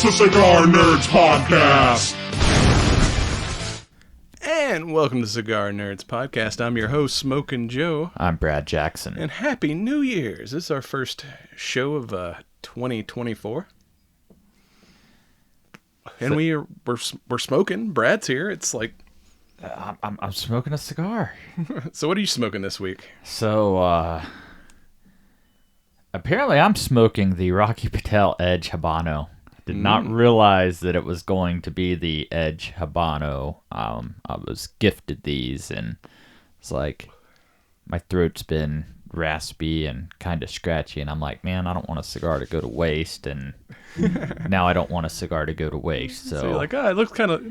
The Cigar Nerds Podcast. And welcome to Cigar Nerds Podcast. I'm your host, Smokin' Joe. I'm Brad Jackson. And Happy New Year's. This is our first show of 2024. And we're smoking. Brad's here. It's like... I'm smoking a cigar. So what are you smoking this week? So, apparently I'm smoking the Rocky Patel Edge Habano. Did not realize that it was going to be the Edge Habano. I was gifted these, and it's like my throat's been raspy and kind of scratchy, and I'm like, man, I don't want a cigar to go to waste, and now I don't want a cigar to go to waste. So you're like, it looks kind of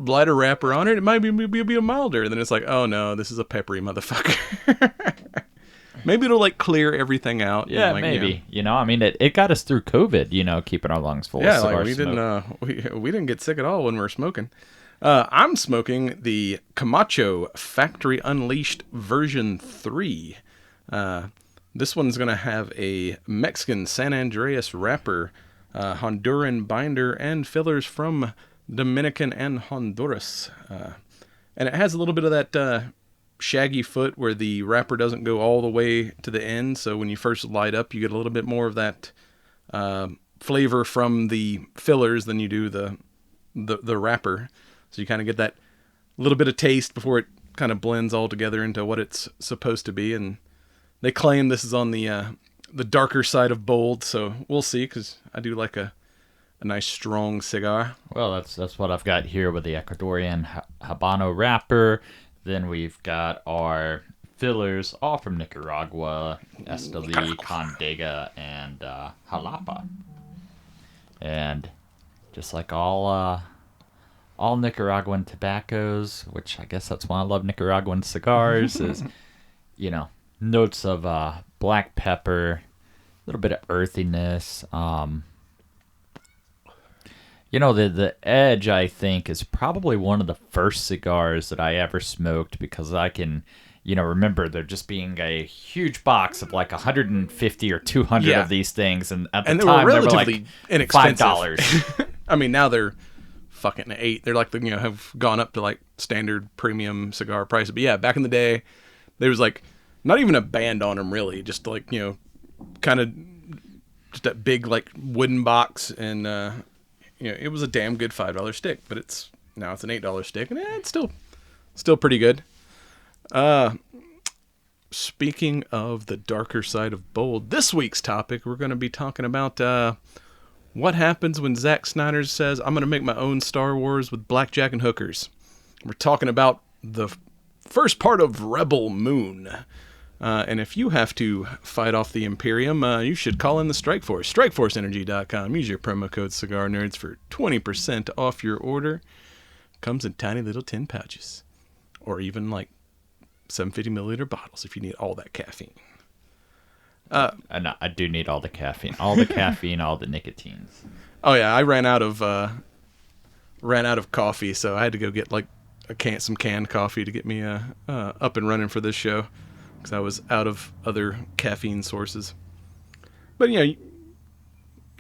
lighter wrapper on it. It might be a milder. And then it's like, oh no, this is a peppery motherfucker. Maybe it'll like clear everything out. Yeah, like, maybe. You know, I mean, it got us through COVID. Keeping our lungs full of cigar smoke. We didn't get sick at all when we were smoking. I'm smoking the Camacho Factory Unleashed version 3. This one's gonna have a Mexican San Andreas wrapper, Honduran binder, and fillers from Dominican and Honduras. And it has a little bit of that shaggy foot where the wrapper doesn't go all the way to the end, so when you first light up you get a little bit more of that flavor from the fillers than you do the wrapper, so you kind of get that little bit of taste before it kind of blends all together into what it's supposed to be. And they claim this is on the darker side of bold, so we'll see, because I do like a nice strong cigar. Well, that's what I've got here with the Ecuadorian Habano wrapper. Then we've got our fillers, all from Nicaragua, Esteli, Condega, and Jalapa. And just like all Nicaraguan tobaccos, which I guess that's why I love Nicaraguan cigars, is, notes of black pepper, a little bit of earthiness. The Edge, I think, is probably one of the first cigars that I ever smoked, because I can, remember there just being a huge box of like 150 or 200 of these things, and at the time they were like inexpensive. $5. I mean, now they're fucking $8. They're like have gone up to like standard premium cigar prices. But yeah, back in the day, there was like not even a band on them really, just like kind of just that big like wooden box, and it was a damn good $5 stick, but now it's an $8 stick, and it's still pretty good. Speaking of the darker side of bold, this week's topic, we're going to be talking about what happens when Zack Snyder says, I'm going to make my own Star Wars with blackjack and hookers. We're talking about the first part of Rebel Moon. And if you have to fight off the Imperium, you should call in the Strike Force. StrikeForceEnergy.com. Use your promo code CigarNerds for 20% off your order. Comes in tiny little tin pouches. Or even like 750 milliliter bottles if you need all that caffeine. I do need all the caffeine. All the caffeine, all the nicotines. Oh yeah, I ran out of coffee, so I had to go get like some canned coffee to get me up and running for this show, because I was out of other caffeine sources. But you're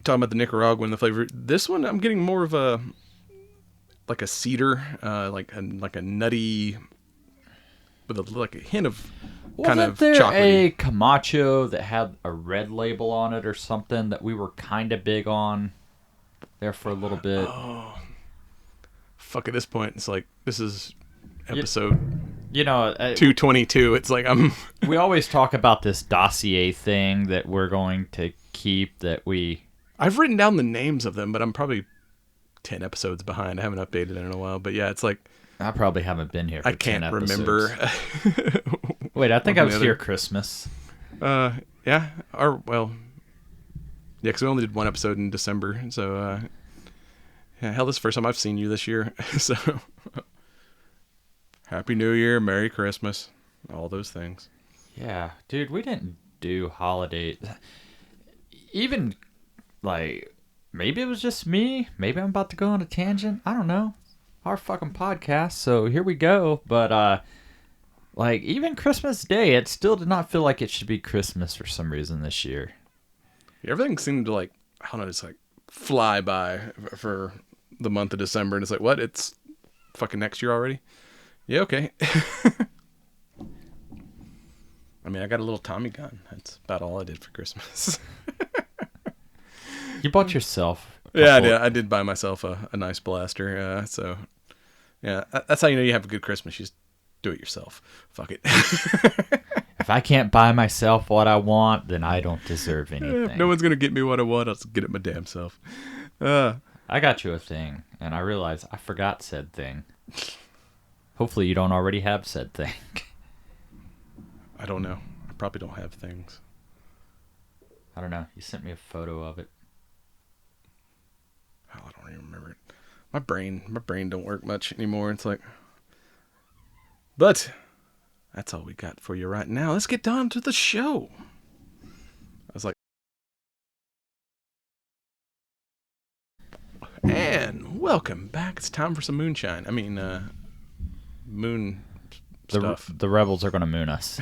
talking about the Nicaraguan, the flavor. This one, I'm getting more of a cedar, like a nutty, with a hint of kind of chocolatey. Wasn't there a Camacho that had a red label on it or something that we were kind of big on there for a little bit? Oh, fuck! At this point, it's like this is episode. 222. It's like we always talk about this dossier thing that we're going to keep. I've written down the names of them, but I'm probably 10 episodes behind. I haven't updated it in a while. But yeah, it's like I probably haven't been here for I 10 can't episodes. Remember. Wait, I think I was here Christmas. Yeah. Because we only did one episode in December. So, hell, this is the first time I've seen you this year. So, Happy New Year, Merry Christmas, all those things. Yeah, dude, we didn't do holidays. Even, like, maybe it was just me. Maybe I'm about to go on a tangent. I don't know. Our fucking podcast, so here we go. But, even Christmas Day, it still did not feel like it should be Christmas for some reason this year. Everything seemed to, I don't know, just, fly by for the month of December, and it's like, what? It's fucking next year already? Yeah, okay. I mean, I got a little Tommy gun. That's about all I did for Christmas. You bought yourself. Yeah, I did buy myself a nice blaster. So, yeah, that's how you know you have a good Christmas. You just do it yourself. Fuck it. If I can't buy myself what I want, then I don't deserve anything. If no one's gonna get me what I want, I'll just get it my damn self. I got you a thing, and I realized I forgot said thing. Hopefully you don't already have said thing. I don't know. I probably don't have things. I don't know. You sent me a photo of it. Oh, I don't even remember it. My brain don't work much anymore. It's like, but that's all we got for you right now. Let's get down to the show. I was like, and welcome back. It's time for some moonshine. I mean, moon stuff. The rebels are going to moon us.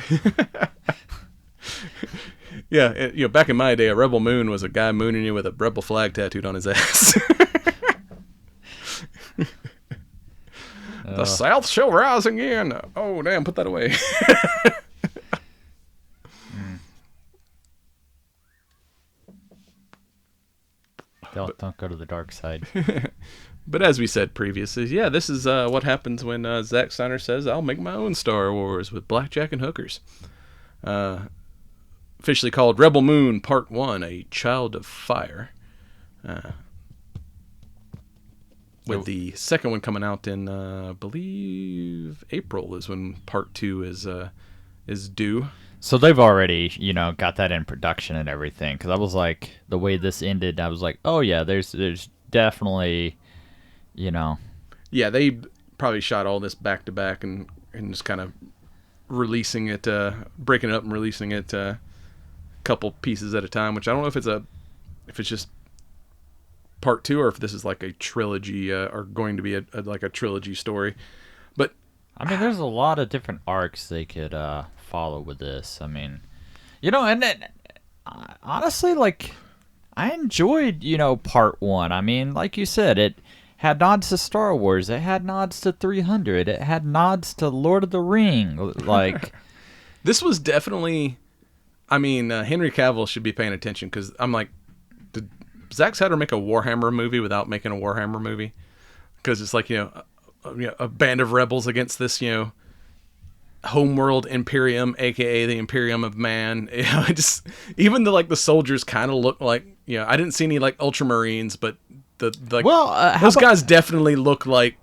Yeah, back in my day, a rebel moon was a guy mooning you with a rebel flag tattooed on his ass. The South shall rise again. Oh, damn, put that away. Don't go to the dark side. But as we said previously, yeah, this is what happens when Zack Snyder says, I'll make my own Star Wars with blackjack and hookers. Officially called Rebel Moon Part 1, A Child of Fire. With the second one coming out in, I believe, April is when Part 2 is due. So they've already, got that in production and everything. Because I was like, the way this ended, I was like, oh yeah, there's definitely, Yeah, they probably shot all this back to back and just kind of releasing it, breaking it up and releasing it a couple pieces at a time. Which I don't know if it's just Part 2 or if this is like a trilogy or going to be like a trilogy story. But I mean, there's a lot of different arcs they could follow with this. I mean, and then, honestly, like, I enjoyed, Part 1. I mean, like you said, it had nods to Star Wars. It had nods to 300. It had nods to Lord of the Ring. Like, this was definitely, I mean, Henry Cavill should be paying attention because I'm like, did Zack Snyder make a Warhammer movie without making a Warhammer movie? Because it's like, a band of rebels against this, homeworld Imperium, aka the Imperium of Man. Even the soldiers kind of look like, I didn't see any like Ultramarines, but those guys definitely look like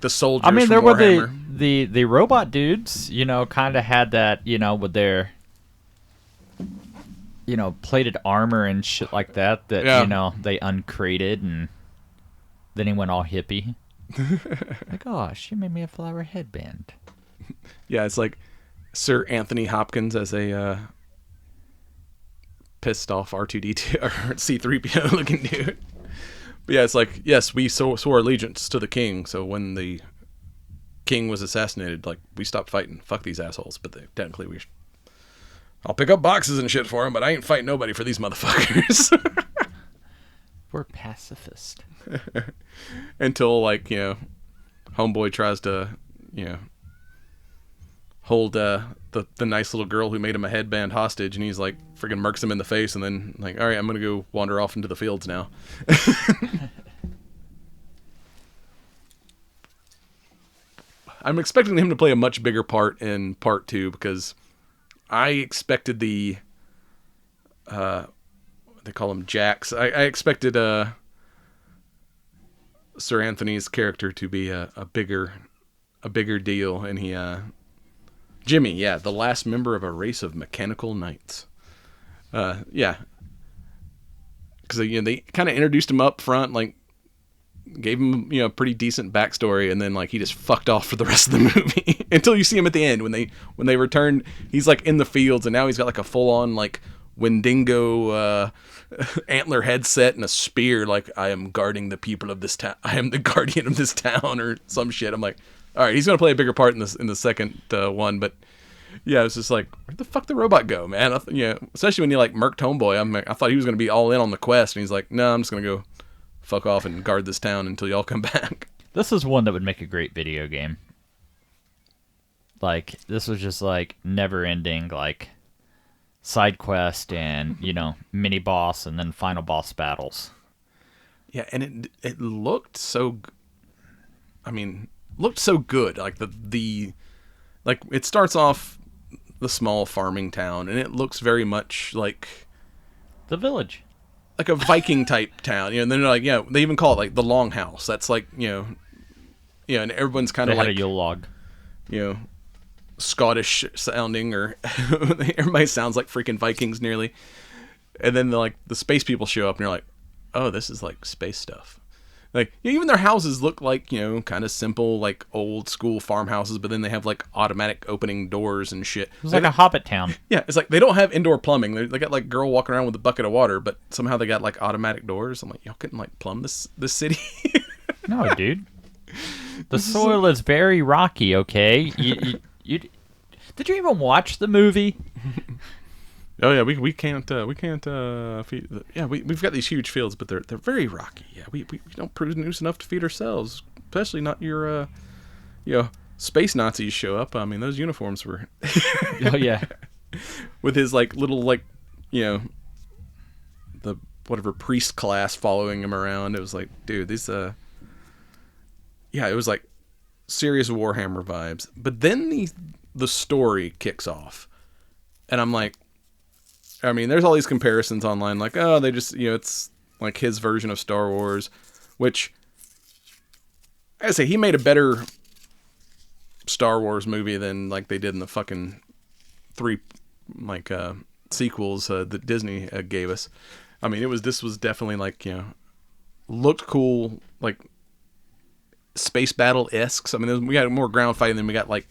the soldiers. I mean, from there were Warhammer. the robot dudes, kind of had that, with their, plated armor and shit like that. Yeah. They uncrated and then he went all hippie. Like, oh, she made me a flower headband. Yeah, it's like Sir Anthony Hopkins as a pissed off R2D2 or C3PO looking dude. But yeah, it's like, yes, we swore allegiance to the king, so when the king was assassinated, like, we stopped fighting. Fuck these assholes. But technically I'll pick up boxes and shit for them, but I ain't fighting nobody for these motherfuckers. We're pacifist. Until, like, homeboy tries to, hold the nice little girl who made him a headband hostage, and he's like freaking murks him in the face, and then like, all right, I'm gonna go wander off into the fields now. I'm expecting him to play a much bigger part in Part 2 because I expected the they call him Jax. I expected Sir Anthony's character to be a bigger deal, and he Jimmy, yeah, the last member of a race of mechanical knights. Yeah, because they kind of introduced him up front, like gave him a pretty decent backstory, and then like he just fucked off for the rest of the movie until you see him at the end when they return. He's like in the fields, and now he's got like a full on like Wendigo antler headset and a spear. Like, I am guarding the people of this town. I am the guardian of this town or some shit. I'm like, all right, he's gonna play a bigger part in the second one, but yeah, it's just like, where the fuck the robot go, man? Especially when you like murked homeboy. I thought he was gonna be all in on the quest, and he's like, no, I'm just gonna go fuck off and guard this town until y'all come back. This is one that would make a great video game. Like, this was just, like, never-ending, like, side quest and, mini boss and then final boss battles. Yeah, and it looked so... looked so good. Like, like, it starts off the small farming town, and it looks very much like... The village. Like a Viking-type town. And then they're like, they even call it, like, the Longhouse. That's, like, and everyone's kind of like... They had a Yule log. Scottish sounding, or everybody sounds like freaking Vikings nearly. And then the space people show up and you're like, oh, this is like space stuff. Like, even their houses look like, kind of simple, like old school farmhouses, but then they have like automatic opening doors and shit. It's like a Hobbit town. Yeah, it's like they don't have indoor plumbing. They got like girl walking around with a bucket of water, but somehow they got like automatic doors. I'm like, y'all couldn't like plumb this city? No, dude. The soil is very rocky, okay? Did you even watch the movie? Oh yeah, we can't feed. We've got these huge fields, but they're very rocky. Yeah, we don't produce enough to feed ourselves, especially not your space Nazis show up. I mean, those uniforms were. Oh yeah, with his like little like the whatever priest class following him around. It was like, dude, these it was like serious Warhammer vibes. But then the story kicks off, and I'm like, there's all these comparisons online, like, oh, they just, it's like his version of Star Wars, which, I say, he made a better Star Wars movie than, like, they did in the fucking 3, like, sequels that Disney gave us. This was definitely, like, looked cool, like, space battle-esque. So, we got more ground fighting than we got, like,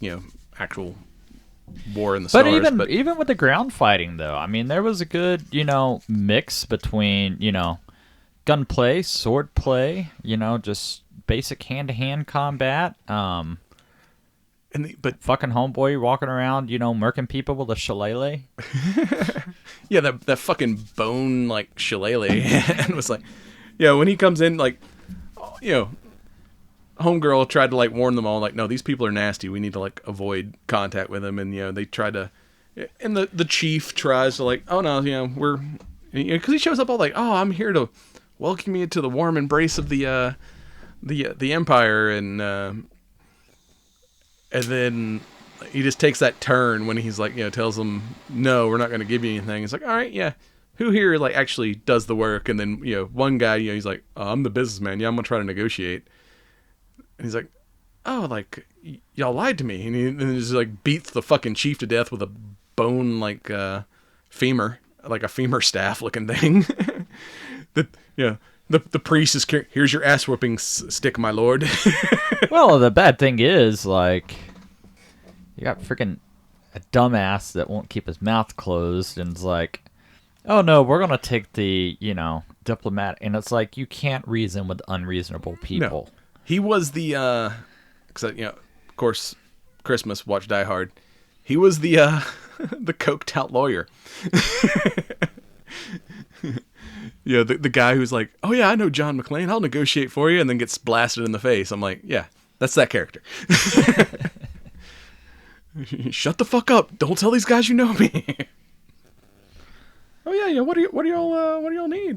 actual war in the stars. But even with the ground fighting, though, there was a good, mix between, gunplay, sword play, just basic hand-to-hand combat. But fucking homeboy walking around, murking people with a shillelagh. Yeah, that fucking bone like shillelagh, and was like, when he comes in, like, homegirl tried to like warn them all, like, no, these people are nasty, we need to like avoid contact with them. And they tried to, and the chief tries to like, oh no, we're, because he shows up all like, oh, I'm here to welcome you to the warm embrace of the empire. And then he just takes that turn when he's like, tells them, no, we're not going to give you anything. It's like, all right, yeah, who here like actually does the work? And then one guy, he's like, oh, I'm the businessman, I'm gonna try to negotiate. And he's like, oh, like, y'all lied to me. And he just, like, beats the fucking chief to death with a bone, like, femur. Like a femur staff looking thing. The priest is, here's your ass-whooping stick, my lord. Well, the bad thing is, like, you got freaking a dumbass that won't keep his mouth closed. And it's like, oh, no, we're going to take the, diplomat. And it's like, you can't reason with unreasonable people. No. He was the, cause, of course, Christmas, watch Die Hard. He was the coked out lawyer. The guy who's like, oh yeah, I know John McClane, I'll negotiate for you, and then gets blasted in the face. I'm like, yeah, that's that character. Shut the fuck up! Don't tell these guys you know me. Oh yeah. What do y'all need?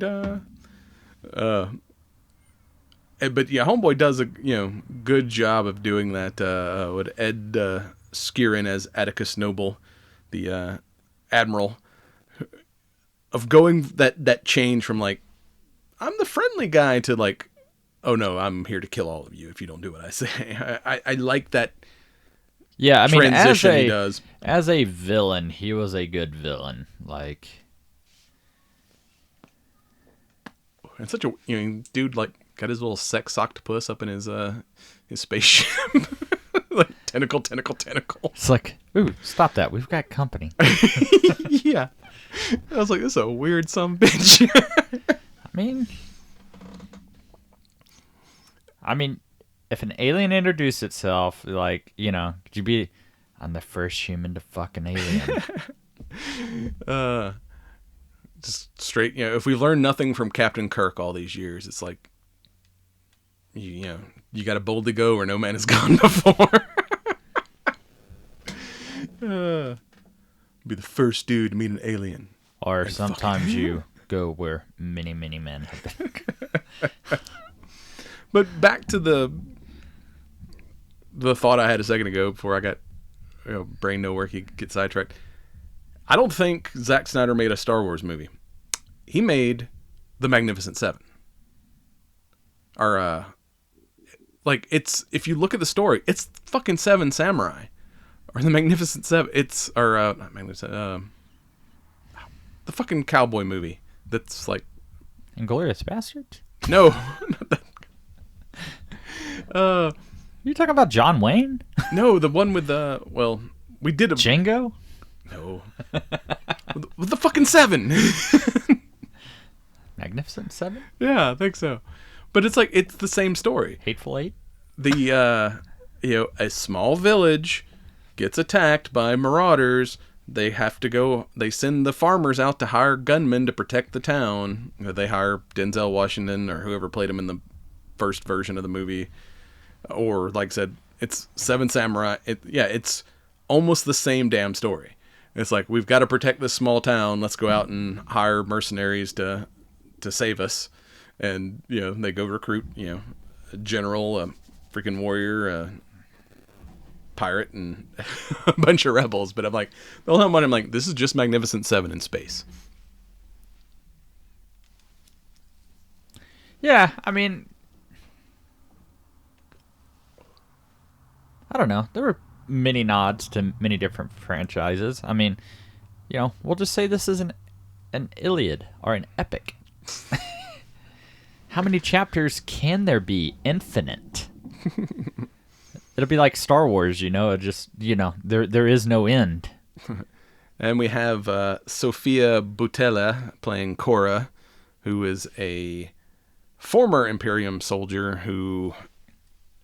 But yeah, homeboy does a good job of doing that. With Ed Skieran as Atticus Noble, the admiral, of going that change from like, I'm the friendly guy to like, oh no, I'm here to kill all of you if you don't do what I say. I like that. Yeah, transition he does. As a villain, he was a good villain. Like, and such a dude, like, got his little sex octopus up in his spaceship. Like, tentacle. It's like, ooh, stop that. We've got company. Yeah. I was like, this is a weird bitch. I mean, if an alien introduced itself, like, could you be, I'm the first human to fuck an alien. Just straight, if we learned nothing from Captain Kirk all these years, it's like, you got to boldly go where no man has gone before. Be the first dude to meet an alien. Or sometimes you go where many, many men have been. But back to the thought I had a second ago before I got brain no work, you get sidetracked. I don't think Zack Snyder made a Star Wars movie. He made The Magnificent Seven. Or it's, if you look at the story, it's fucking Seven Samurai. Or The Magnificent Seven. It's, or not Magnificent, the fucking cowboy movie that's like Inglourious Basterds? No. Not that. You talking about John Wayne? No, the one with we did a Django? No. with the fucking seven. Magnificent Seven? Yeah, I think so. But it's like, it's the same story. Hateful Eight? The a small village gets attacked by marauders. They have to go, they send the farmers out to hire gunmen to protect the town. They hire Denzel Washington or whoever played him in the first version of the movie. Or, like I said, it's Seven Samurai. It's almost the same damn story. It's like, we've got to protect this small town. Let's go out and hire mercenaries to save us. And, they go recruit, a general, a freaking warrior, a pirate, and a bunch of rebels. But I'm like, the whole time I'm like, this is just Magnificent Seven in space. Yeah, I mean, I don't know. There were many nods to many different franchises. I mean, we'll just say this is an Iliad or an epic. How many chapters can there be? Infinite. It'll be like Star Wars, it just, there is no end. And we have Sofia Boutella playing Cora, who is a former Imperium soldier who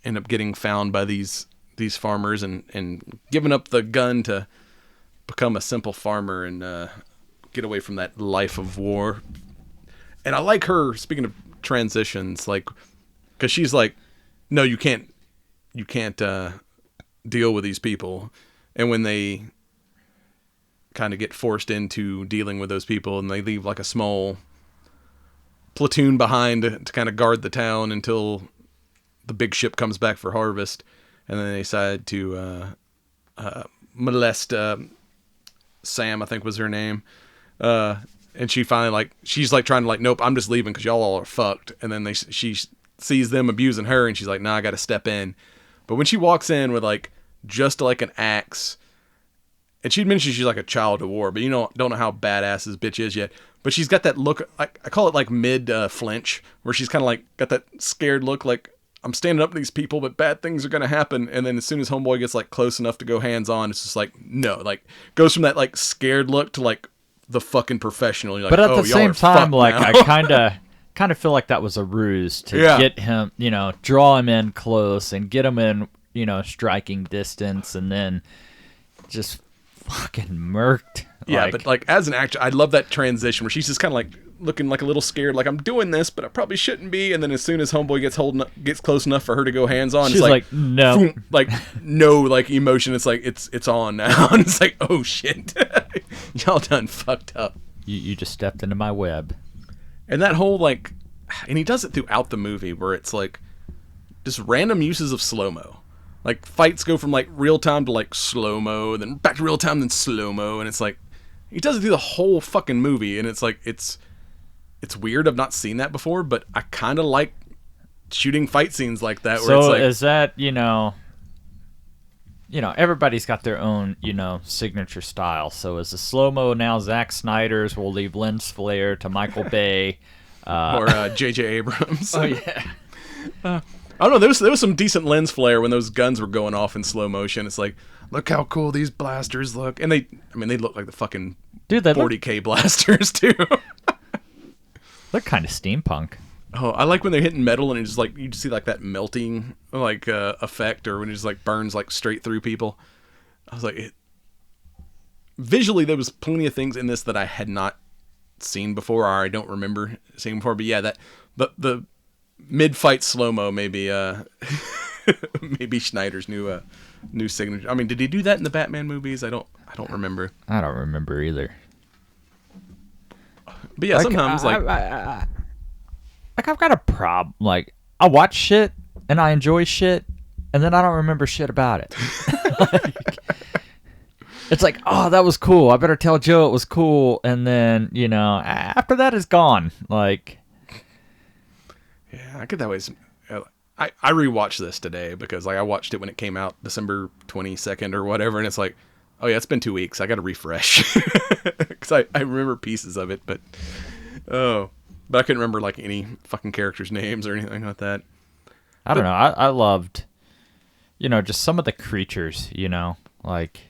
ended up getting found by these farmers and giving up the gun to become a simple farmer and get away from that life of war. And I like her, speaking of transitions, like, because she's like, no, you can't deal with these people. And when they kind of get forced into dealing with those people and they leave like a small platoon behind to kind of guard the town until the big ship comes back for harvest, and then they decide to molest Sam, I think was her name, and she finally she's trying to nope, I'm just leaving because y'all all are fucked. And then she sees them abusing her, and she's like, nah, I got to step in. But when she walks in with just an axe, and she'd mentioned she's like a child of war, but don't know how badass this bitch is yet. But she's got that look, I call it mid flinch, where she's kind of got that scared look, like, I'm standing up to these people, but bad things are going to happen. And then as soon as homeboy gets close enough to go hands on, it's just no, goes from that scared look to the fucking professional. You're but at the same time, I kind of feel like that was a ruse to get him, draw him in close and get him in, striking distance, and then just fucking murked. Yeah, but as an actor, I love that transition where she's just kind of looking a little scared, I'm doing this, but I probably shouldn't be. And then as soon as homeboy gets close enough for her to go hands on, she's it's no, boom, no, emotion. It's it's on now, and it's oh shit, y'all done fucked up. You just stepped into my web. And that whole and he does it throughout the movie where it's just random uses of slow-mo. Fights go from real time to slow-mo, then back to real time, then slow-mo, and it's he does it through the whole fucking movie, and it's it's weird. I've not seen that before, but I kind of like shooting fight scenes like that. Where so is that everybody's got their own signature style. So is the slow-mo now Zack Snyder's? We'll leave lens flare to Michael Bay. Or J.J. Abrams. Oh, yeah. I don't know. There was some decent lens flare when those guns were going off in slow motion. It's look how cool these blasters look. And they look like the fucking 40K blasters, too. They're kind of steampunk. Oh, I like when they're hitting metal and it's you just see that melting effect, or when it just burns straight through people. I was visually, there was plenty of things in this that I had not seen before, or I don't remember seeing before. But yeah, that the mid-fight slow-mo, maybe maybe Schneider's new signature. I mean, did he do that in the Batman movies? I don't remember. I don't remember either. But yeah, sometimes like I've got a problem. Like, I watch shit and I enjoy shit, and then I don't remember shit about it. Like, it's like, oh, that was cool. I better tell Joe it was cool, and then after that is gone. Like, yeah, I get that way. I rewatched this today because I watched it when it came out December 22nd or whatever, and it's like, oh yeah, it's been 2 weeks. I got to refresh because I remember pieces of it, but I couldn't remember like any fucking characters' names or anything like that. I don't know. I loved, just some of the creatures. Like,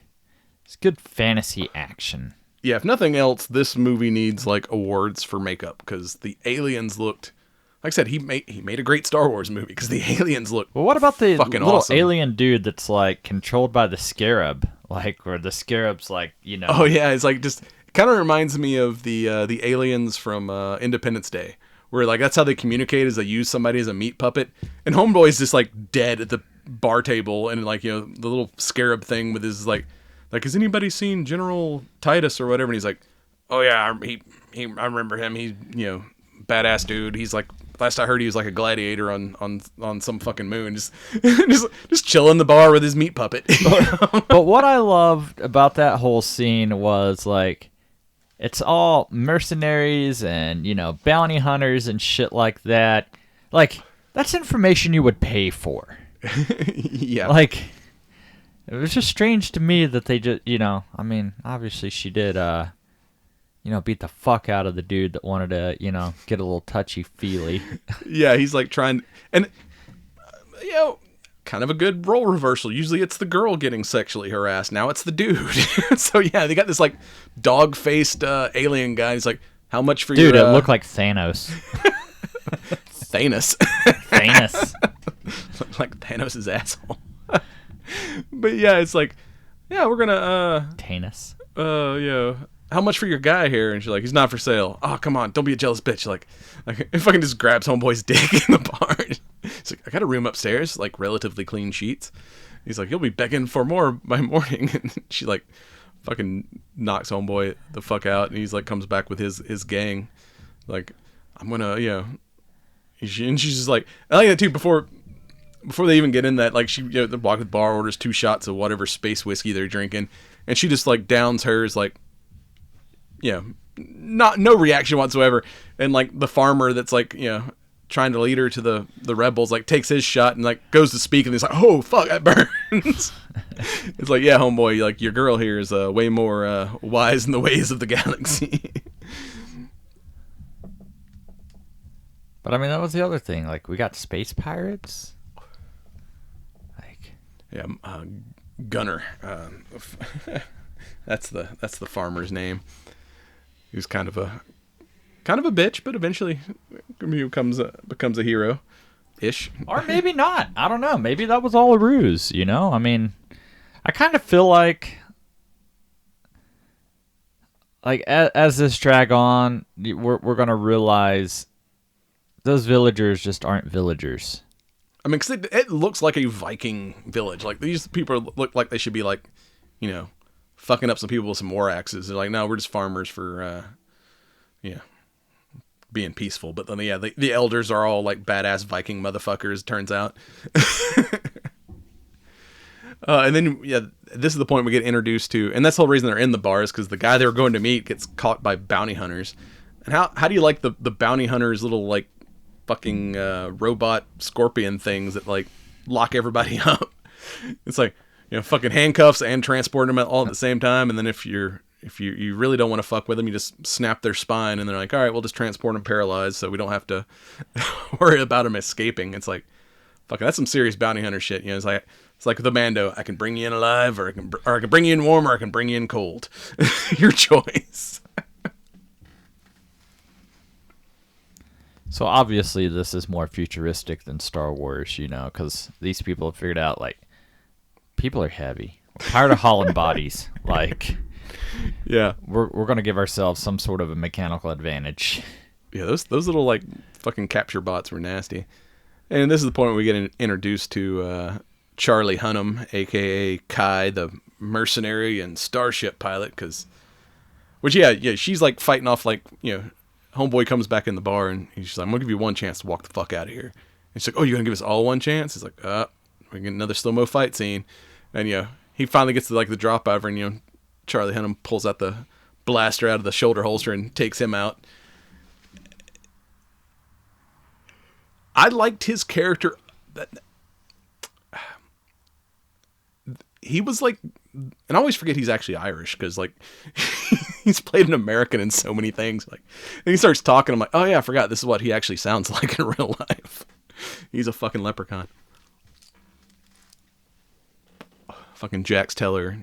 it's good fantasy action. Yeah, if nothing else, this movie needs like awards for makeup because the aliens looked. Like I said, he made a great Star Wars movie because the aliens look. Well, what about the fucking little awesome. Alien dude that's like controlled by the scarab, like where the scarab's like, Oh yeah, it's like just kind of reminds me of the aliens from Independence Day, where like that's how they communicate is they use somebody as a meat puppet, and Homeboy's just like dead at the bar table, and like the little scarab thing with his like has anybody seen General Titus or whatever? And he's like, oh yeah, I remember him. He's badass dude. He's like. Last I heard, he was like a gladiator on some fucking moon, just chilling the bar with his meat puppet. But what I loved about that whole scene was like, it's all mercenaries and bounty hunters and shit like that. Like, that's information you would pay for. Yeah. Like, it was just strange to me that they just I mean, obviously she did beat the fuck out of the dude that wanted to, get a little touchy-feely. Yeah, he's like trying... And, kind of a good role reversal. Usually it's the girl getting sexually harassed. Now it's the dude. So, yeah, they got this, like, dog-faced alien guy. He's like, how much for dude, your... Dude, it looked like Thanos. Thanos. Thanos. Like Thanos' asshole. But, yeah, it's like, yeah, we're gonna... Thanos. Yeah... How much for your guy here? And she's like, he's not for sale. Oh, come on. Don't be a jealous bitch. Like if I can just grabs Homeboy's dick in the bar. He's like, I got a room upstairs, like relatively clean sheets. He's like, you'll be begging for more by morning. And she like fucking knocks Homeboy the fuck out. And he's like, comes back with his gang. Like, I'm gonna, and she's just like, I like that too, before they even get in that, like she, they walk to the bar, orders 2 shots of whatever space whiskey they're drinking. And she just like downs hers like, no reaction whatsoever, and like the farmer that's like trying to lead her to the rebels like takes his shot and like goes to speak and he's like, oh fuck, that burns. It's like, yeah, homeboy, like your girl here is way more wise in the ways of the galaxy. But I mean, that was the other thing. Like, we got space pirates. Like, yeah, Gunner. That's the farmer's name. He was kind of a bitch, but eventually he becomes a hero, ish. Or maybe not. I don't know. Maybe that was all a ruse. I mean, I kind of feel like as this drag on, we're gonna realize those villagers just aren't villagers. I mean, 'cause it looks like a Viking village. Like these people look like they should be like, fucking up some people with some war axes. They're like, no, we're just farmers for, being peaceful. But then, yeah, the elders are all like badass Viking motherfuckers, turns out. And then, yeah, this is the point we get introduced to, and that's the whole reason they're in the bar is because the guy they were going to meet gets caught by bounty hunters. And how do you like the bounty hunters' little like fucking robot scorpion things that like lock everybody up? It's like, fucking handcuffs and transporting them all at the same time. And then if you really don't want to fuck with them, you just snap their spine and they're like, all right, we'll just transport them paralyzed so we don't have to worry about them escaping. It's like, fucking, that's some serious bounty hunter shit. It's like the Mando. I can bring you in alive, or I can bring you in warm, or I can bring you in cold. Your choice. So obviously this is more futuristic than Star Wars, because these people have figured out, like, people are heavy. We're tired of hauling bodies. Like, yeah, we're going to give ourselves some sort of a mechanical advantage. Yeah, those little like fucking capture bots were nasty. And this is the point where we get introduced to Charlie Hunnam, aka Kai, the mercenary and starship pilot. She's like fighting off like, you know, homeboy comes back in the bar and he's like, I'm gonna give you one chance to walk the fuck out of here. And she's like, oh, you're gonna give us all one chance? He's like, we get another slow-mo fight scene. And, you know, he finally gets to like the drop over and, you know, Charlie Hunnam pulls out the blaster out of the shoulder holster and takes him out. I liked his character. He was like, and I always forget he's actually Irish because like he's played an American in so many things. Like, and he starts talking. I'm like, oh yeah, I forgot. This is what he actually sounds like in real life. He's a fucking leprechaun. Fucking Jax Teller,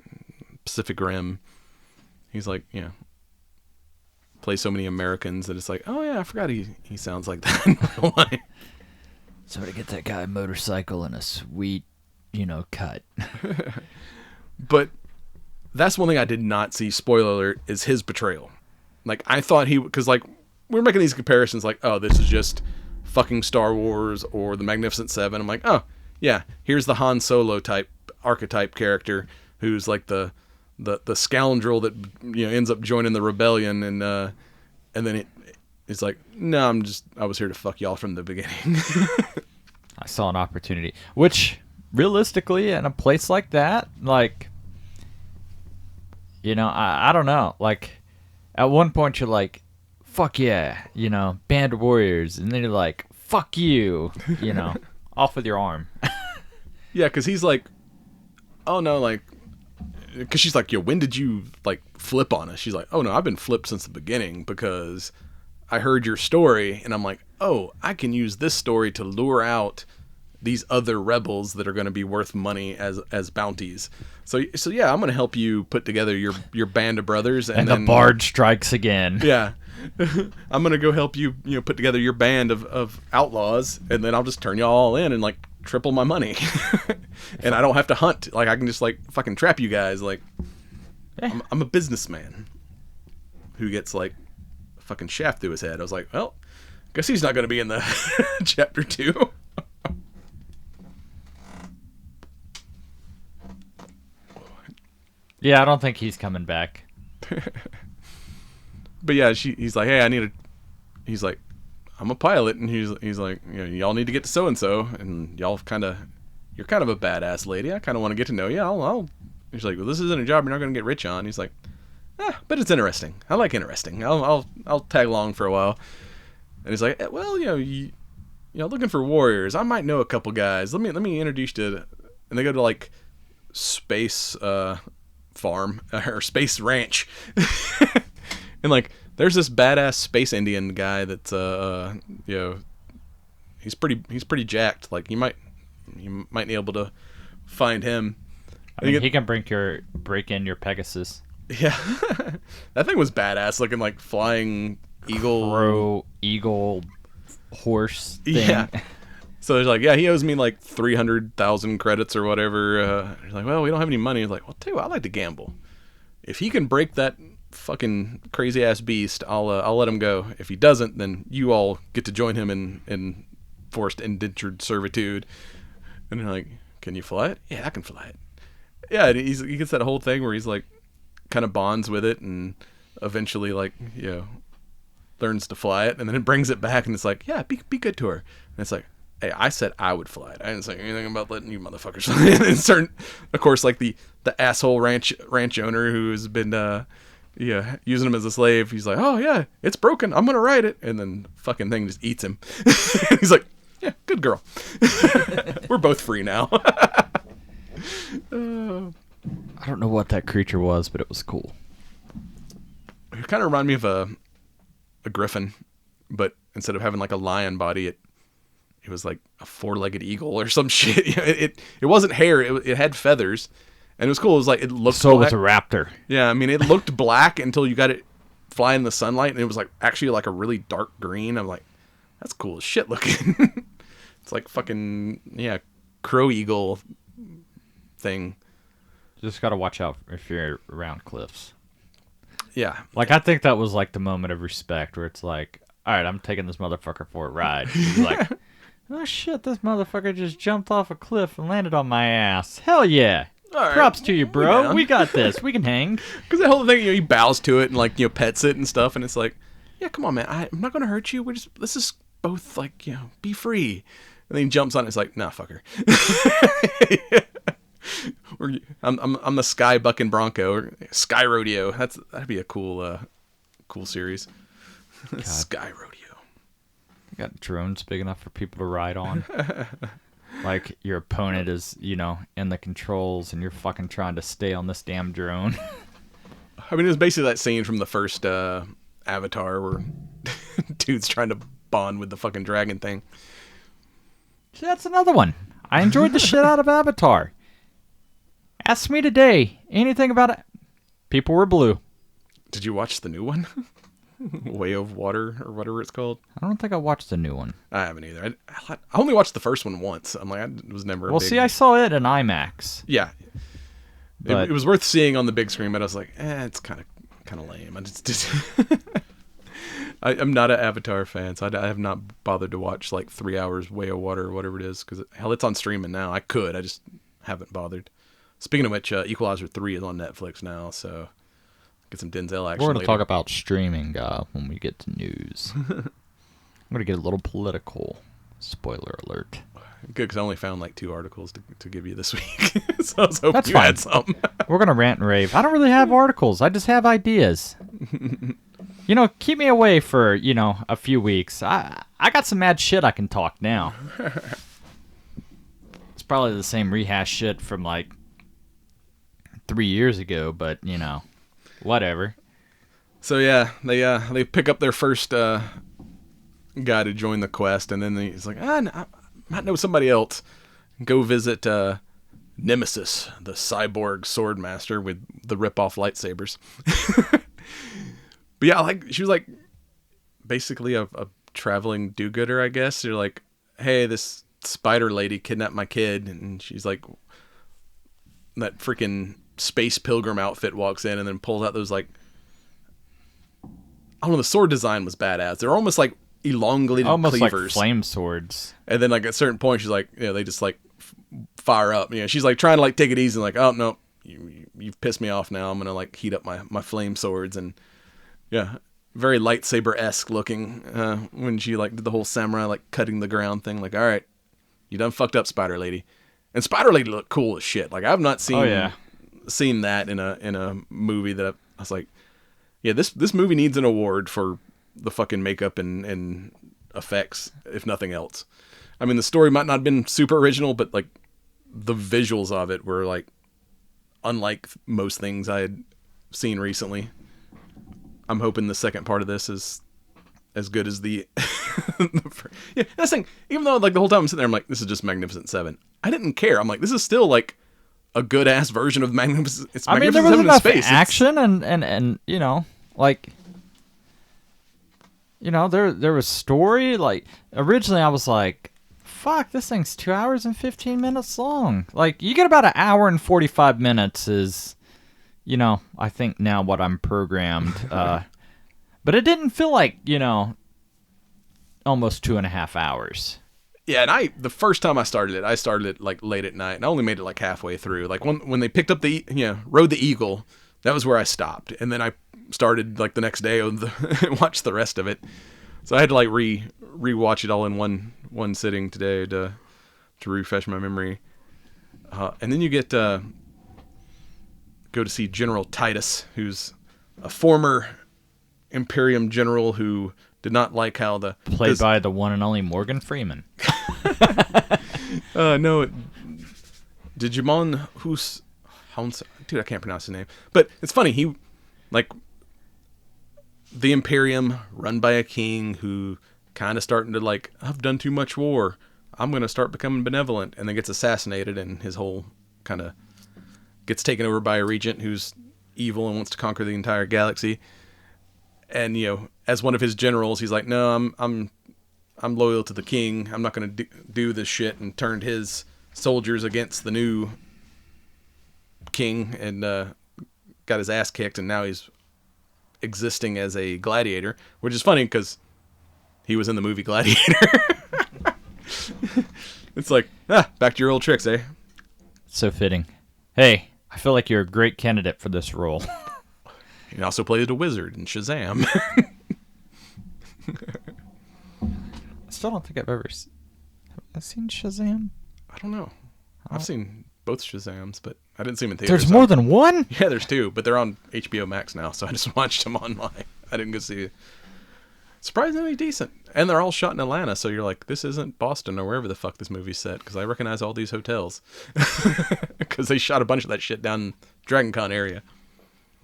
Pacific Rim. He's like, you know, plays so many Americans that it's like, oh yeah, I forgot he sounds like that in real life. So to get that guy a motorcycle and a sweet, you know, cut. But that's one thing I did not see, spoiler alert, is his betrayal. Like, I thought because like, we're making these comparisons like, oh, this is just fucking Star Wars or the Magnificent Seven. I'm like, oh, yeah, here's the Han Solo type archetype character who's like the scoundrel that, you know, ends up joining the rebellion and then it's like, no, I was here to fuck y'all from the beginning. I saw an opportunity, which realistically in a place like that, like, you know, I don't know, like at one point you're like, fuck yeah, you know, band of warriors, and then you're like, fuck you, you know, off with your arm. Yeah, because he's like, oh no, like, because she's like, yo, when did you like flip on us? She's like, oh no, I've been flipped since the beginning because I heard your story, and I'm like, oh, I can use this story to lure out these other rebels that are going to be worth money as bounties. So yeah, I'm going to help you put together your band of brothers, and then the bard strikes again. Yeah, I'm going to go help you, you know, put together your band of outlaws, and then I'll just turn you all in and like triple my money, and I don't have to hunt. Like, I can just like fucking trap you guys. Like, yeah. I'm a businessman who gets like a fucking shaft through his head. I was like, well, guess he's not going to be in the chapter 2. Yeah, I don't think he's coming back. But yeah, he's like, hey, he's like, I'm a pilot, and he's like, you know, y'all need to get to so and so, and you're kind of a badass lady. I kind of want to get to know you. I'll. He's like, well, this isn't a job you're not going to get rich on. He's like, but it's interesting. I like interesting. I'll tag along for a while. And he's like, well, you know, looking for warriors. I might know a couple guys. Let me introduce you to. And they go to like space farm or space ranch, and like there's this badass space Indian guy that's you know, he's pretty jacked. Like you might be able to find him. I mean, he can break in your Pegasus. Yeah, that thing was badass looking, like flying eagle horse thing. Yeah. So he's like, yeah, he owes me like 300,000 credits or whatever. He's like, well, we don't have any money. He's like, well, tell you what, I like to gamble. If he can break that fucking crazy ass beast, I'll let him go. If he doesn't, then you all get to join him in forced indentured servitude. And they're like, can you fly it? Yeah, I can fly it. Yeah, he gets that whole thing where he's like, kind of bonds with it, and eventually, like, you know, learns to fly it, and then it brings it back, and it's like, yeah, be good to her. And it's like, hey, I said I would fly it. I didn't say anything about letting you motherfuckers fly it. And certain, of course, like the asshole ranch owner who's been using him as a slave. He's like, oh yeah, it's broken. I'm gonna ride it, and then fucking thing just eats him. He's like, yeah, good girl. We're both free now. I don't know what that creature was, but it was cool. It kind of reminded me of a griffin, but instead of having like a lion body, it was like a 4-legged eagle or some shit. It wasn't hair. It had feathers, and it was cool. It was like, it looked so black. It was a raptor. Yeah, I mean, it looked black until you got it fly in the sunlight, and it was like actually like a really dark green. I'm like, that's cool as shit looking. It's like fucking, yeah, crow eagle thing. Just gotta watch out if you're around cliffs. Yeah. Like, I think that was like the moment of respect where it's like, all right, I'm taking this motherfucker for a ride. He's like, oh shit, this motherfucker just jumped off a cliff and landed on my ass. Hell yeah. All right, Props to you, bro. down. We got this. We can hang. Because the whole thing, he bows to it and like pets it and stuff, and it's like, yeah, come on, man, I'm not gonna hurt you. Let's just both like be free. And then he jumps on it. It's like, nah, fucker. I'm the Sky Bucking Bronco or Sky Rodeo. That'd be a cool series. Sky Rodeo. You got drones big enough for people to ride on. Like your opponent is, in the controls, and you're fucking trying to stay on this damn drone. I mean, it was basically that scene from the first Avatar where dude's trying to bond with the fucking dragon thing. See, that's another one. I enjoyed the shit out of Avatar. Ask me today anything about it. People were blue. Did you watch the new one? Way of Water or whatever it's called. I don't think I watched the new one. I haven't either. I only watched the first one once. I'm like, I was never. Well, see, I saw it in IMAX. Yeah, it was worth seeing on the big screen, but I was like, it's kind of lame. I'm not an Avatar fan, so I have not bothered to watch like 3 hours Way of Water or whatever it is, because hell, it's on streaming now. I just haven't bothered. Speaking of which, Equalizer 3 is on Netflix now, so get some Denzel action. We're going to later. talk about streaming when we get to news. I'm going to get a little political. Spoiler alert. Good, because I only found like 2 articles to give you this week. So I was hoping That's you fine. had some. We're going to rant and rave. I don't really have articles. I just have ideas. Keep me away for, a few weeks. I got some mad shit I can talk now. It's probably the same rehash shit from like 3 years ago, but, whatever. So yeah, they pick up their first guy to join the quest, and then he's like, I might know somebody else. Go visit Nemesis, the cyborg sword master with the rip-off lightsabers. But yeah, she was like basically a traveling do-gooder, I guess. You're like, hey, this spider lady kidnapped my kid, and she's like, that freaking space pilgrim outfit walks in and then pulls out those like, I don't know, the sword design was badass. They're almost like elongated almost cleavers, like flame swords. and then like at a certain point she's like, they just like fire up. She's like trying to like take it easy and like, oh no, you've pissed me off now. I'm gonna like heat up my flame swords. And yeah, very lightsaber-esque looking when she like did the whole samurai like cutting the ground thing. Like, all right, you done fucked up, Spider Lady. And Spider Lady looked cool as shit. Like, I've not seen that in a movie that I was like, yeah, this movie needs an award for the fucking makeup and effects, if nothing else. I mean, the story might not have been super original, but like the visuals of it were like unlike most things I had seen recently. I'm hoping the second part of this is as good as the yeah, that's the thing. Even though like the whole time I'm sitting there, I'm like, this is just Magnificent Seven. I didn't care. I'm like, this is still like a good ass version of Magnificent. It's I mean, there Magnificent was Seven in enough space. action and there was story. Like originally, I was like, fuck, this thing's 2 hours and 15 minutes long. Like you get about an hour and 45 minutes is, I think now what I'm programmed. But it didn't feel like, almost 2.5 hours. Yeah, and the first time I started it like late at night, and I only made it like halfway through. Like when they picked up rode the Eagle, that was where I stopped, and then I started like the next day and watched the rest of it. So I had to like rewatch it all in one sitting today to refresh my memory. And then you get go to see General Titus, who's a former Imperium general who did not like how played by the one and only Morgan Freeman. No, Digimon dude, I can't pronounce his name. But it's funny, he like the Imperium run by a king who kind of starting to like, I've done too much war, I'm going to start becoming benevolent, and then gets assassinated, and his whole kind of gets taken over by a regent who's evil and wants to conquer the entire galaxy. And as one of his generals, he's like, no, I'm loyal to the king. I'm not going to do this shit, and turned his soldiers against the new king and got his ass kicked, and now he's existing as a gladiator, which is funny because he was in the movie Gladiator. It's like, back to your old tricks, eh? So fitting. Hey, I feel like you're a great candidate for this role. He also played a wizard in Shazam. I still don't think Have I seen Shazam? I don't know. I've seen both Shazams, but I didn't see them in theaters. There's more than one? Yeah, there's two, but they're on HBO Max now, so I just watched them online. I didn't go see it. Surprisingly decent. And they're all shot in Atlanta, so you're like, this isn't Boston or wherever the fuck this movie's set, because I recognize all these hotels. Because they shot a bunch of that shit down in Dragon Con area.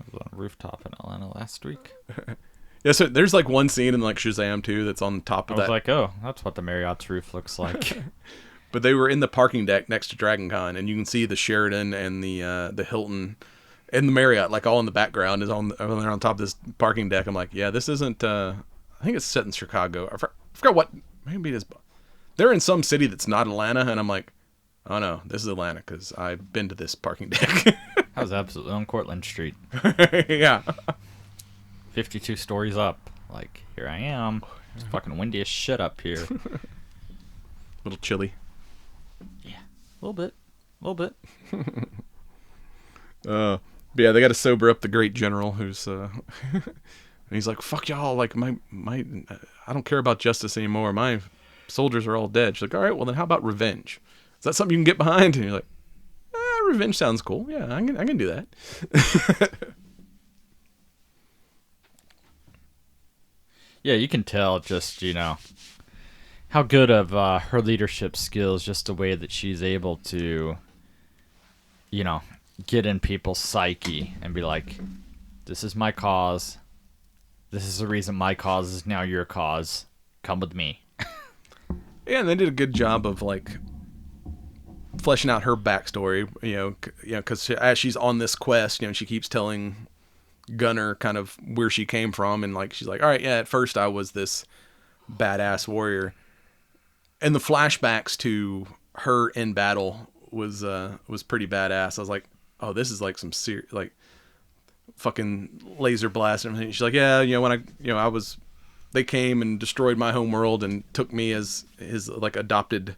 I was on a rooftop in Atlanta last week. Yeah, so there's like one scene in like Shazam 2 that's on top of that. I was like, oh, that's what the Marriott's roof looks like. But they were in the parking deck next to Dragon Con, and you can see the Sheridan and the Hilton and the Marriott, like all in the background, is on they're on top of this parking deck. I'm like, yeah, this isn't. I think it's set in Chicago. I forgot what. Maybe it is. They're in some city that's not Atlanta, and I'm like, oh no, this is Atlanta because I've been to this parking deck. I was absolutely on Cortlandt Street. Yeah. 52 stories up. Like, here I am. It's fucking windy as shit up here. A little chilly. Yeah, a little bit. But yeah, they got to sober up the great general who's and he's like, fuck y'all, like my I don't care about justice anymore. My soldiers are all dead. She's like, all right, well then how about revenge? Is that something you can get behind? And you're like, revenge sounds cool. Yeah, I can do that. Yeah, you can tell just, how good of her leadership skills, just the way that she's able to, get in people's psyche and be like, this is my cause. This is the reason my cause is now your cause. Come with me. Yeah, and they did a good job of, like, fleshing out her backstory, because as she's on this quest, she keeps telling Gunner kind of where she came from, and like she's like, all right, yeah, at first I was this badass warrior, and the flashbacks to her in battle was pretty badass. I was like, oh, this is like some serious, like, fucking laser blast and everything. She's like, yeah, when they came and destroyed my home world and took me as his like adopted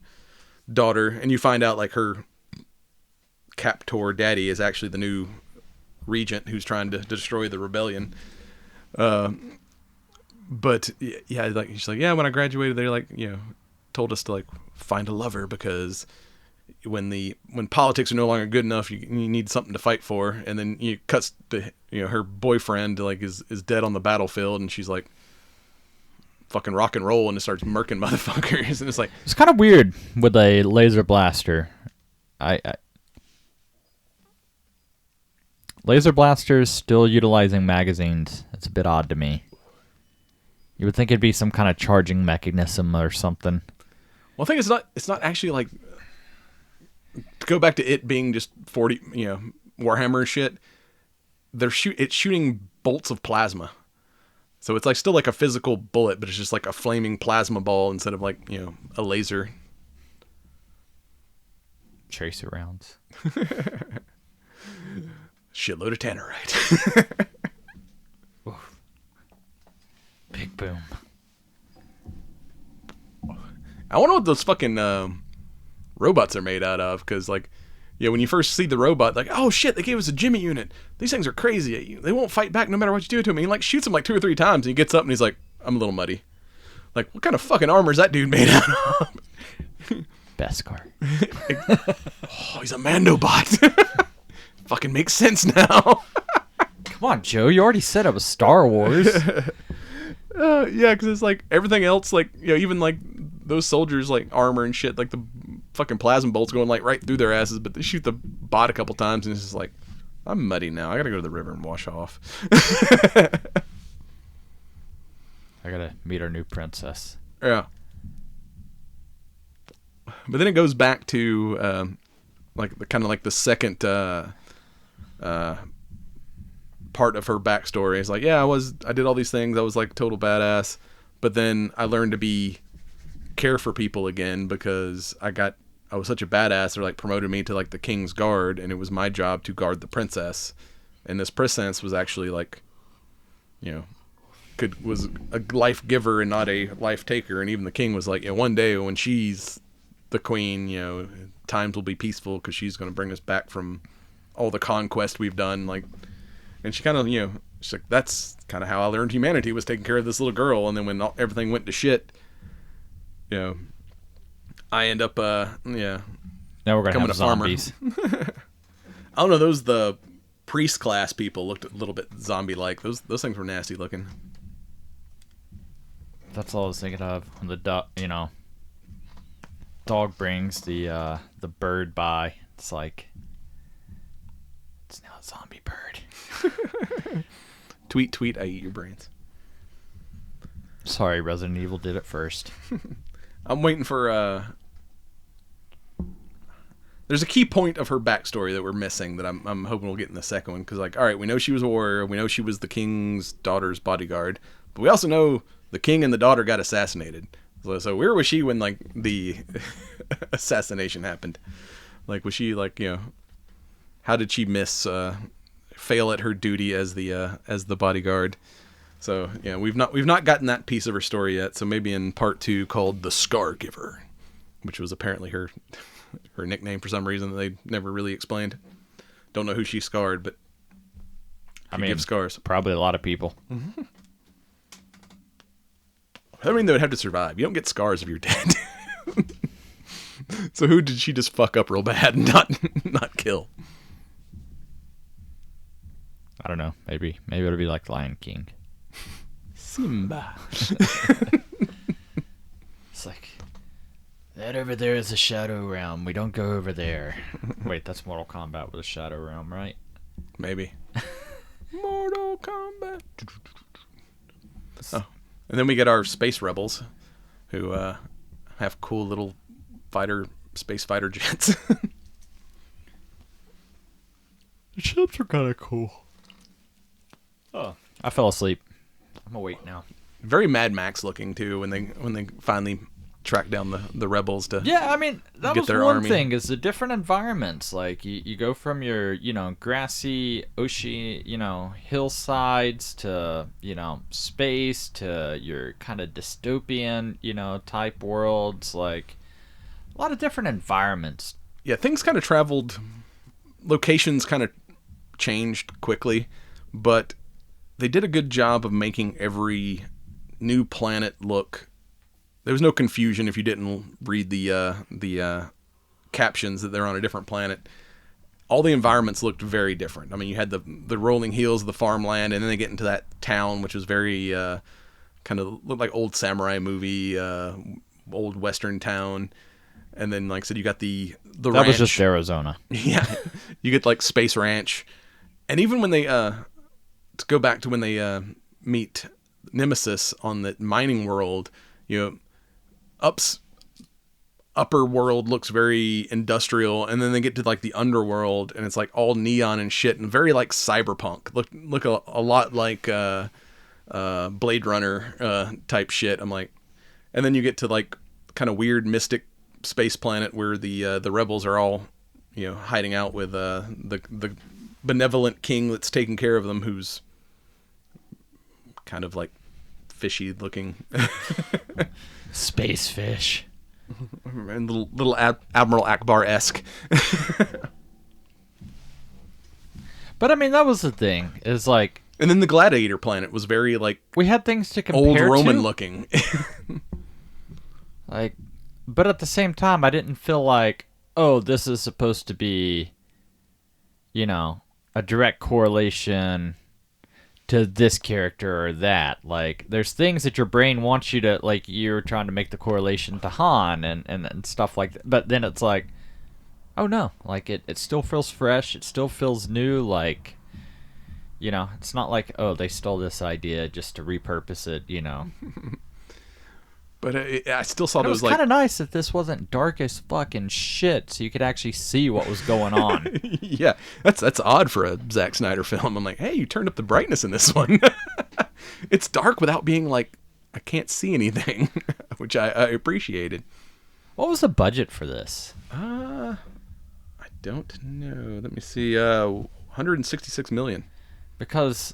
daughter, and you find out like her captor daddy is actually the new regent who's trying to destroy the rebellion. But yeah, like she's like, yeah, when I graduated, they like, told us to like find a lover because when politics are no longer good enough, you need something to fight for. And then you cuts to her boyfriend like is dead on the battlefield, and she's like, fucking rock and roll, and it starts murking motherfuckers, and it's like, it's kind of weird with a laser blaster. Laser blasters still utilizing magazines. It's a bit odd to me. You would think it'd be some kind of charging mechanism or something. Well, I think it's not actually like, to go back to it being just 40, Warhammer shit. It's shooting bolts of plasma. So it's like still like a physical bullet, but it's just like a flaming plasma ball instead of like, a laser. Tracer rounds. Shitload of tannerite. Big boom. I wonder what those fucking robots are made out of, because like, when you first see the robot, like, oh shit, they gave us a Jimmy unit. These things are crazy. They won't fight back no matter what you do to them. He like shoots him like 2 or 3 times, and he gets up and he's like, I'm a little muddy. Like, what kind of fucking armor is that dude made out of? Beskar. Oh, he's a Mandobot. Fucking makes sense now. Come on, Joe. You already said it was Star Wars. Yeah, because it's like everything else, like, even like those soldiers, like armor and shit, like the fucking plasma bolts going like right through their asses, but they shoot the bot a couple times, and it's just like, I'm muddy now. I gotta go to the river and wash off. I gotta meet our new princess. Yeah. But then it goes back to like the kind of like the second part of her backstory. It's like, yeah, I did all these things. I was like total badass, but then I learned to care for people again because I was such a badass. They like promoted me to like the king's guard, and it was my job to guard the princess. And this princess was actually like, was a life giver and not a life taker. And even the king was like, one day when she's the queen, times will be peaceful because she's going to bring us back from all the conquest we've done. Like, and she kind of, she's like, that's kind of how I learned humanity, was taking care of this little girl. And then when everything went to shit, I end up, Now we're gonna have zombies. I don't know. The priest class people looked a little bit zombie-like. Those things were nasty looking. That's all I was thinking of when the dog brings the bird by. It's like, it's now a zombie bird. Tweet, I eat your brains. Sorry, Resident Evil did it first. I'm waiting for there's a key point of her backstory that we're missing that I'm hoping we'll get in the second one, because all right, we know she was a warrior, we know she was the king's daughter's bodyguard, but we also know the king and the daughter got assassinated. So where was she when the assassination happened? Like, was she how did she fail at her duty as the bodyguard? So we've not gotten that piece of her story yet. So maybe in part 2, called the Scar Giver, which was apparently her nickname for some reason that they never really explained. Don't know who she scarred, but she gives scars. Probably a lot of people. Mm-hmm. I mean, they would have to survive. You don't get scars if you're dead. So who did she just fuck up real bad and not kill? I don't know. Maybe it'll be like Lion King. Simba. It's like, that over there is a shadow realm. We don't go over there. Wait, that's Mortal Kombat with a shadow realm, right? Maybe. Mortal Kombat. Oh. And then we get our space rebels, who have cool little space fighter jets. The ships are kind of cool. Oh, I fell asleep. I'm awake now. Very Mad Max looking too when they finally track down the rebels to that get was their one army. thing, is the different environments. Like you go from your grassy ocean hillsides to space to your kind of dystopian type worlds. Like a lot of different environments. Yeah, things kind of traveled, locations kind of changed quickly, but they did a good job of making every new planet look. There was no confusion if you didn't read the captions that they're on a different planet. All the environments looked very different. I mean, you had the rolling hills of the farmland, and then they get into that town, which was very kind of looked like old samurai movie, old western town. And then, like I said, you got the that ranch. was just Arizona. Yeah, you get like Space Ranch, and even when they to go back to when they meet Nemesis on the mining world, upper world looks very industrial, and then they get to like the underworld, and it's like all neon and shit, and very like cyberpunk. Look a lot like Blade Runner type shit. I'm like, and then you get to like kind of weird mystic space planet where the rebels are all hiding out with the benevolent king that's taking care of them, who's kind of like fishy looking. Space fish. And little Admiral Akbar-esque. But I mean, that was the thing. Is like, and then the Gladiator planet was very like we had things to compare old Roman to. looking. Like, but at the same time, I didn't feel like, oh, this is supposed to be, a direct correlation to this character or that. Like, there's things that your brain wants you to, like, you're trying to make the correlation to Han and stuff like that. But then it's like, oh no, like, it still feels fresh. It still feels new. Like, it's not like, oh, they stole this idea just to repurpose it, But I still saw And it those was kind of nice that this wasn't dark as fucking shit, so you could actually see what was going on. Yeah, that's odd for a Zack Snyder film. I'm like, hey, you turned up the brightness in this one. It's dark without being like, I can't see anything, which I appreciated. What was the budget for this? I don't know. Let me see. 166 million. Because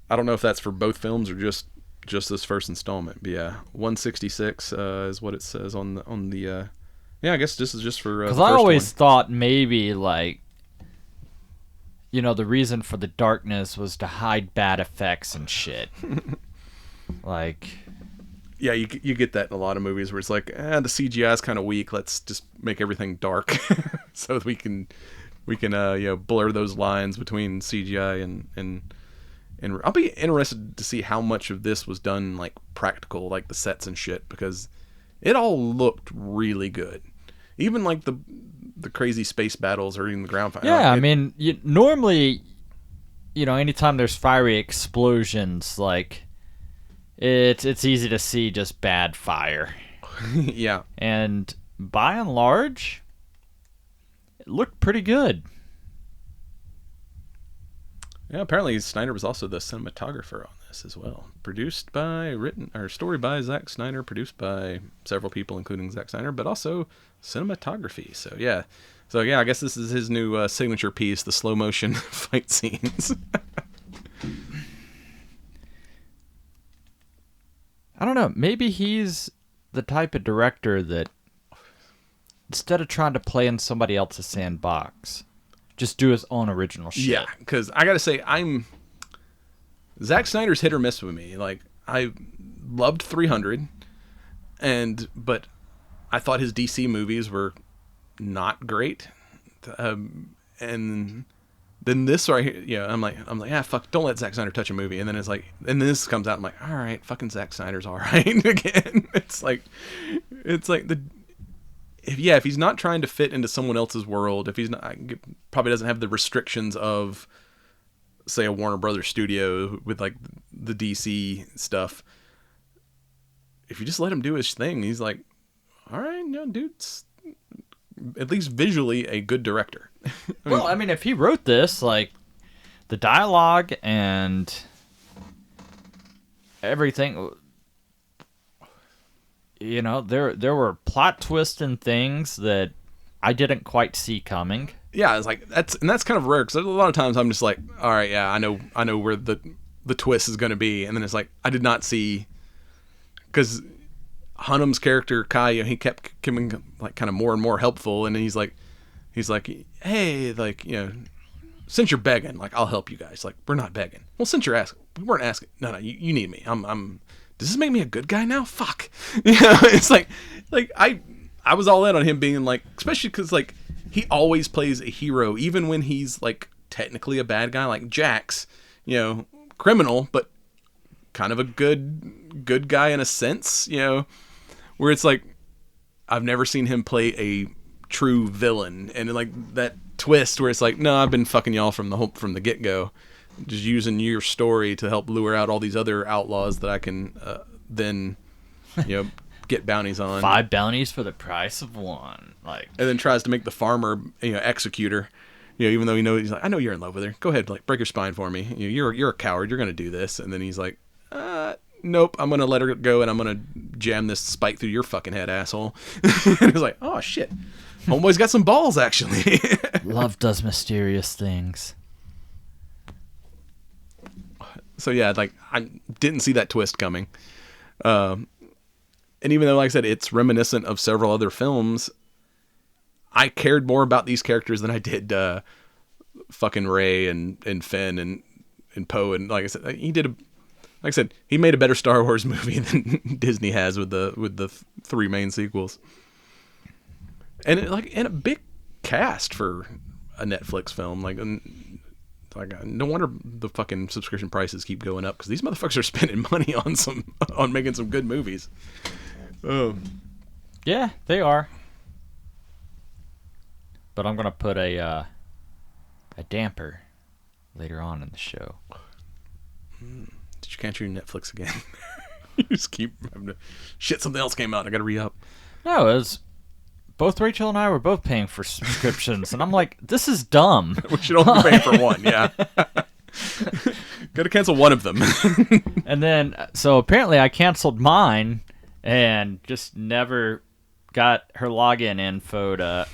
I don't know if that's for both films or just this first installment. But yeah, 166 is what it says on the. Yeah, I guess this is just for. Because I always thought maybe like, the reason for the darkness was to hide bad effects and shit. Like. Yeah, you get that in a lot of movies where it's like, the CGI is kind of weak. Let's just make everything dark, so that we can blur those lines between CGI and I'll be interested to see how much of this was done like practical, like the sets and shit, because it all looked really good. Even like the crazy space battles or even the ground fight. Yeah, I mean, normally, anytime there's fiery explosions, like. It's easy to see just bad fire. Yeah. And by and large, it looked pretty good. Yeah, apparently Snyder was also the cinematographer on this as well. Story by Zack Snyder, produced by several people, including Zack Snyder, but also cinematography. So yeah, I guess this is his new signature piece, the slow motion fight scenes. I don't know. Maybe he's the type of director that instead of trying to play in somebody else's sandbox, just do his own original shit. Yeah, because I gotta say, Zack Snyder's hit or miss with me. Like, I loved 300, but I thought his DC movies were not great. And then this right here, I'm like, fuck, don't let Zack Snyder touch a movie. And then it's like, and this comes out, I'm like, all right, fucking Zack Snyder's all right again. It's like if he's not trying to fit into someone else's world, if he's not, probably doesn't have the restrictions of, say, a Warner Brothers studio with like the DC stuff. If you just let him do his thing, he's like, all right, dude's at least visually a good director. I mean, if he wrote this, like, the dialogue and everything, there were plot twists and things that I didn't quite see coming. Yeah, it's like that's kind of rare, because a lot of times I'm just like, all right, yeah, I know where the twist is going to be, and then it's like I did not see, because Hunnam's character Kai, he kept becoming like kind of more and more helpful, and then he's like, hey, like, since you're begging, like, I'll help you guys. Like, we're not begging. Well, since you're asking, we weren't asking. No, you need me. Does this make me a good guy now? Fuck. It's like I was all in on him being like, especially because like he always plays a hero, even when he's like technically a bad guy, like Jax, criminal, but kind of a good guy in a sense, where it's like I've never seen him play a true villain, and like that twist where it's like, no, I've been fucking y'all from the get-go, just using your story to help lure out all these other outlaws that I can then get bounties on. 5 bounties for the price of 1, like, and then tries to make the farmer executor, even though he's like, I know you're in love with her, go ahead, like, break her spine for me, you're a coward, you're gonna do this, and then he's like, nope, I'm gonna let her go, and I'm gonna jam this spike through your fucking head, asshole. And it's like, oh shit, homeboy's got some balls, actually. Love does mysterious things. So yeah, like, I didn't see that twist coming, and even though, like I said, it's reminiscent of several other films, I cared more about these characters than I did fucking Rey and Finn and Poe, and like I said, he made a better Star Wars movie than Disney has with the 3 main sequels, and a big cast for a Netflix film. Like no wonder the fucking subscription prices keep going up, because these motherfuckers are spending money on making some good movies. Yeah, they are. But I'm gonna put a damper later on in the show. Did you cancel your Netflix again? You just keep having to... Shit, something else came out. I gotta re-up. No, it was... Both Rachel and I were both paying for subscriptions, and I'm like, this is dumb. We should only be paying for one, yeah. Gotta cancel one of them. And then, so apparently I canceled mine, and just never got her login info to...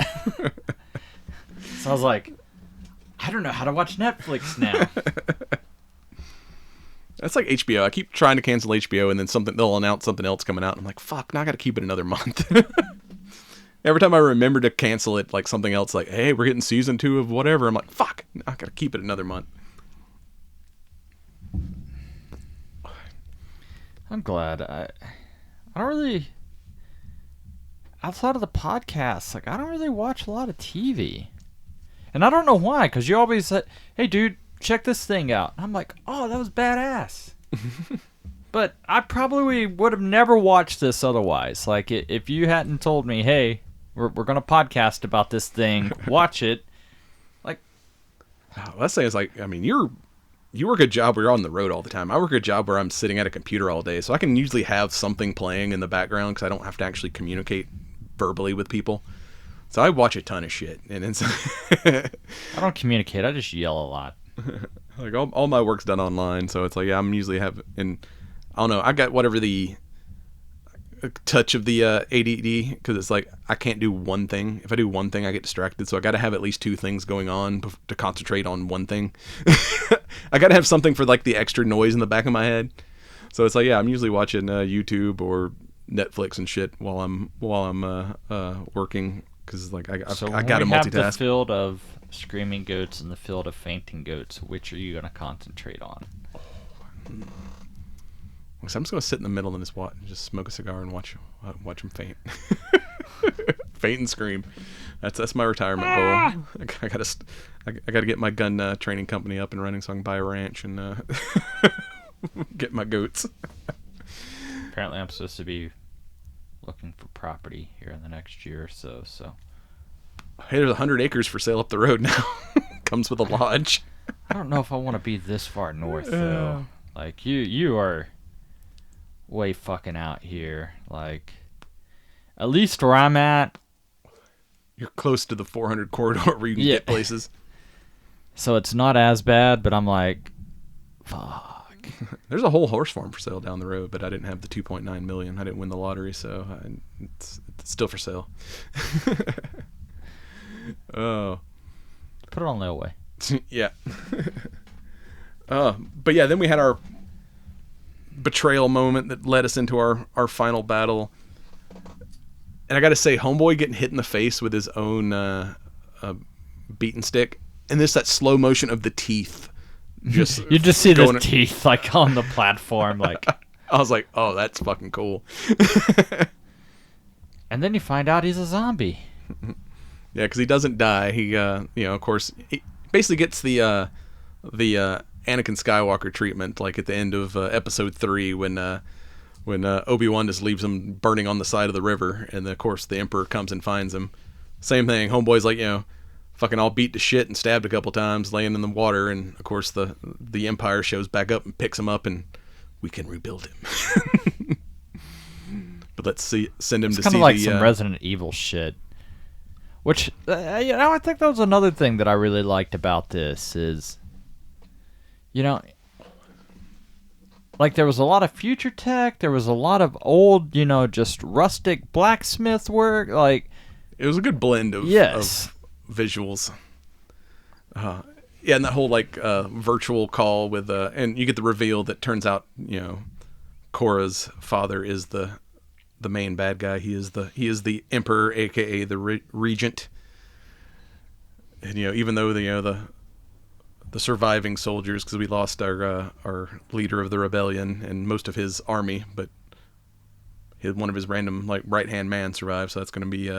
So I was like, I don't know how to watch Netflix now. That's like HBO. I keep trying to cancel HBO, and then they'll announce something else coming out. And I'm like, fuck, now I got to keep it another month. Every time I remember to cancel it, like something else, like, hey, we're getting season 2 of whatever. I'm like, fuck, I got to keep it another month. I'm glad. I don't really, outside of the podcast, like I don't really watch a lot of TV. And I don't know why, because you always say, hey, dude, check this thing out. And I'm like, oh, that was badass. But I probably would have never watched this otherwise. Like, if you hadn't told me, hey, we're going to podcast about this thing, watch it. Like, let's say it's like, I mean, you work a job where you're on the road all the time. I work a job where I'm sitting at a computer all day, so I can usually have something playing in the background because I don't have to actually communicate verbally with people. So I watch a ton of shit, and it's I don't communicate. I just yell a lot. Like all my work's done online, so it's like I'm usually and I don't know. I got whatever the touch of the ADD, because it's like I can't do one thing. If I do one thing, I get distracted. So I got to have at least 2 things going on to concentrate on one thing. I got to have something for like the extra noise in the back of my head. So it's like, yeah, I'm usually watching YouTube or Netflix and shit while I'm working. Because like I got to multitask. Have the field of screaming goats and the field of fainting goats, which are you going to concentrate on? So I'm just going to sit in the middle and just smoke a cigar and watch them faint. Faint and scream. That's my retirement goal. I gotta get my gun training company up and running so I can buy a ranch and get my goats. Apparently I'm supposed to be looking for property here in the next year or so. Hey, there's 100 acres for sale up the road now. Comes with a lodge. I don't know if I want to be this far north though. Like you are way fucking out here. Like, at least where I'm at, you're close to the 400 corridor where you can get places. So it's not as bad, but I'm like, fuck. There's a whole horse farm for sale down the road, but I didn't have the 2.9 million. I didn't win the lottery, so it's still for sale. Oh, put it on layaway. Yeah. But yeah, then we had our betrayal moment that led us into our final battle. And I gotta say, homeboy getting hit in the face with his own beaten stick, and that slow motion of the teeth. You just see the teeth like on the platform. Like, I was like, oh, that's fucking cool. And then you find out he's a zombie. Yeah, because he doesn't die. He, of course, he basically gets the Anakin Skywalker treatment, like at the end of Episode 3 when Obi-Wan just leaves him burning on the side of the river, and of course the Emperor comes and finds him. Same thing. Homeboy's like, fucking all beat to shit and stabbed a couple times, laying in the water, and of course the Empire shows back up and picks him up, and we can rebuild him. But let's send him to see. It's kind of like some Resident Evil shit. Which, I think that was another thing that I really liked about this is, like there was a lot of future tech, there was a lot of old, just rustic blacksmith work. Like, it was a good blend of visuals. Yeah, and that whole virtual call with and you get the reveal that turns out Korra's father is the main bad guy. He is the Emperor, aka the Regent. And even though the surviving soldiers, because we lost our leader of the rebellion and most of his army, but one of his random right hand man survived. So that's going to be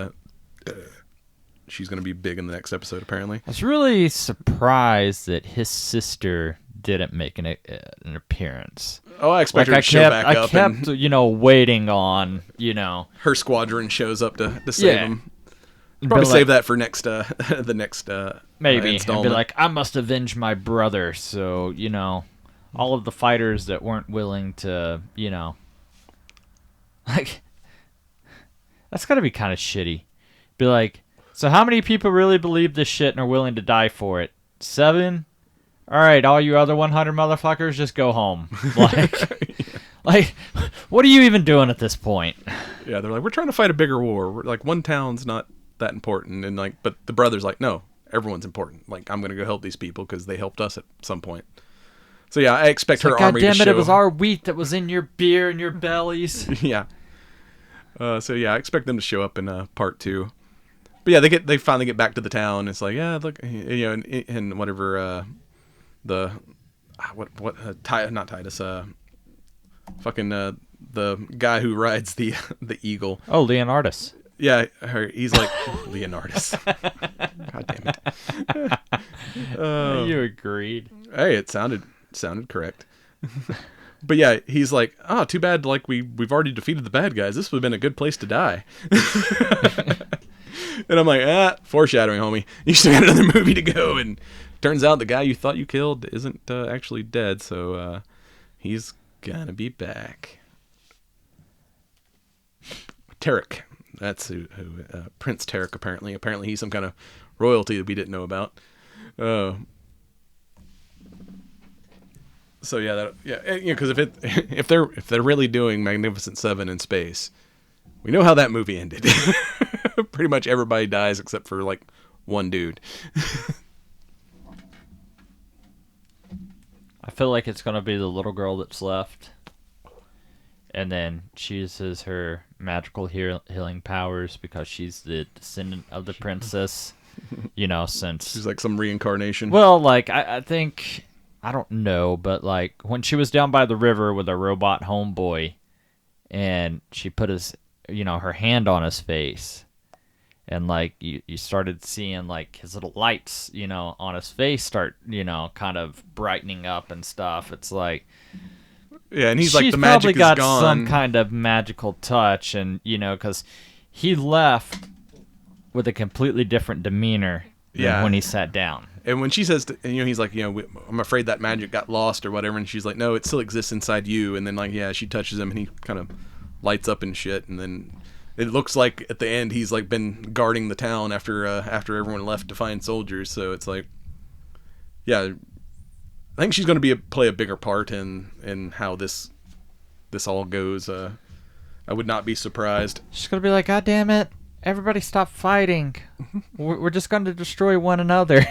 she's going to be big in the next episode, apparently. I was really surprised that his sister didn't make an appearance. Oh, I expect her to show back up. I kept, waiting on, her squadron shows up to save him. Probably save that for next, the next maybe. installment. And be like, I must avenge my brother. So, all of the fighters that weren't willing to, like, that's got to be kind of shitty. Be like, so how many people really believe this shit and are willing to die for it? 7? All right, all you other 100 motherfuckers, just go home. Like, what are you even doing at this point? Yeah, they're like, we're trying to fight a bigger war. We're like, one town's not that important, and but the brother's like, no, everyone's important. Like, I'm gonna go help these people because they helped us at some point. So yeah, I expect her army to show. God damn it! It was our wheat that was in your beer and your bellies. Yeah. So yeah, I expect them to show up in part 2. But yeah, they finally get back to the town. It's like, yeah, look, and whatever not Titus, fucking the guy who rides the eagle. Oh, Leonardus. Yeah, he's like Leonardus. God damn it. You agreed. Hey, it sounded correct. But yeah, he's like, oh, too bad. Like we've already defeated the bad guys. This would have been a good place to die. And I'm like, foreshadowing, homie. You still got another movie to go. And turns out the guy you thought you killed isn't actually dead. So he's gonna be back. Tarek. That's who Prince Tarek, apparently. Apparently he's some kind of royalty that we didn't know about. So yeah, because if they're really doing Magnificent Seven in space, we know how that movie ended. Pretty much everybody dies except for like one dude. I feel like it's gonna be the little girl that's left, and then she uses her magical healing powers because she's the descendant of the princess. Since she's like some reincarnation. Well, like I think. I don't know, but like when she was down by the river with a robot homeboy and she put her hand on his face and like you started seeing like his little lights, on his face start, kind of brightening up and stuff. It's like, yeah, and he's like, the magic is gone. She's probably got some kind of magical touch and, because he left with a completely different demeanor than when he sat down. And when she says, he's like, I'm afraid that magic got lost or whatever. And she's like, no, it still exists inside you. And then like, yeah, she touches him and he kind of lights up and shit. And then it looks like at the end he's like been guarding the town after everyone left to find soldiers. So it's like, yeah, I think she's going to play a bigger part in how this all goes. I would not be surprised. She's going to be like, God damn it. Everybody stop fighting. We're just going to destroy one another.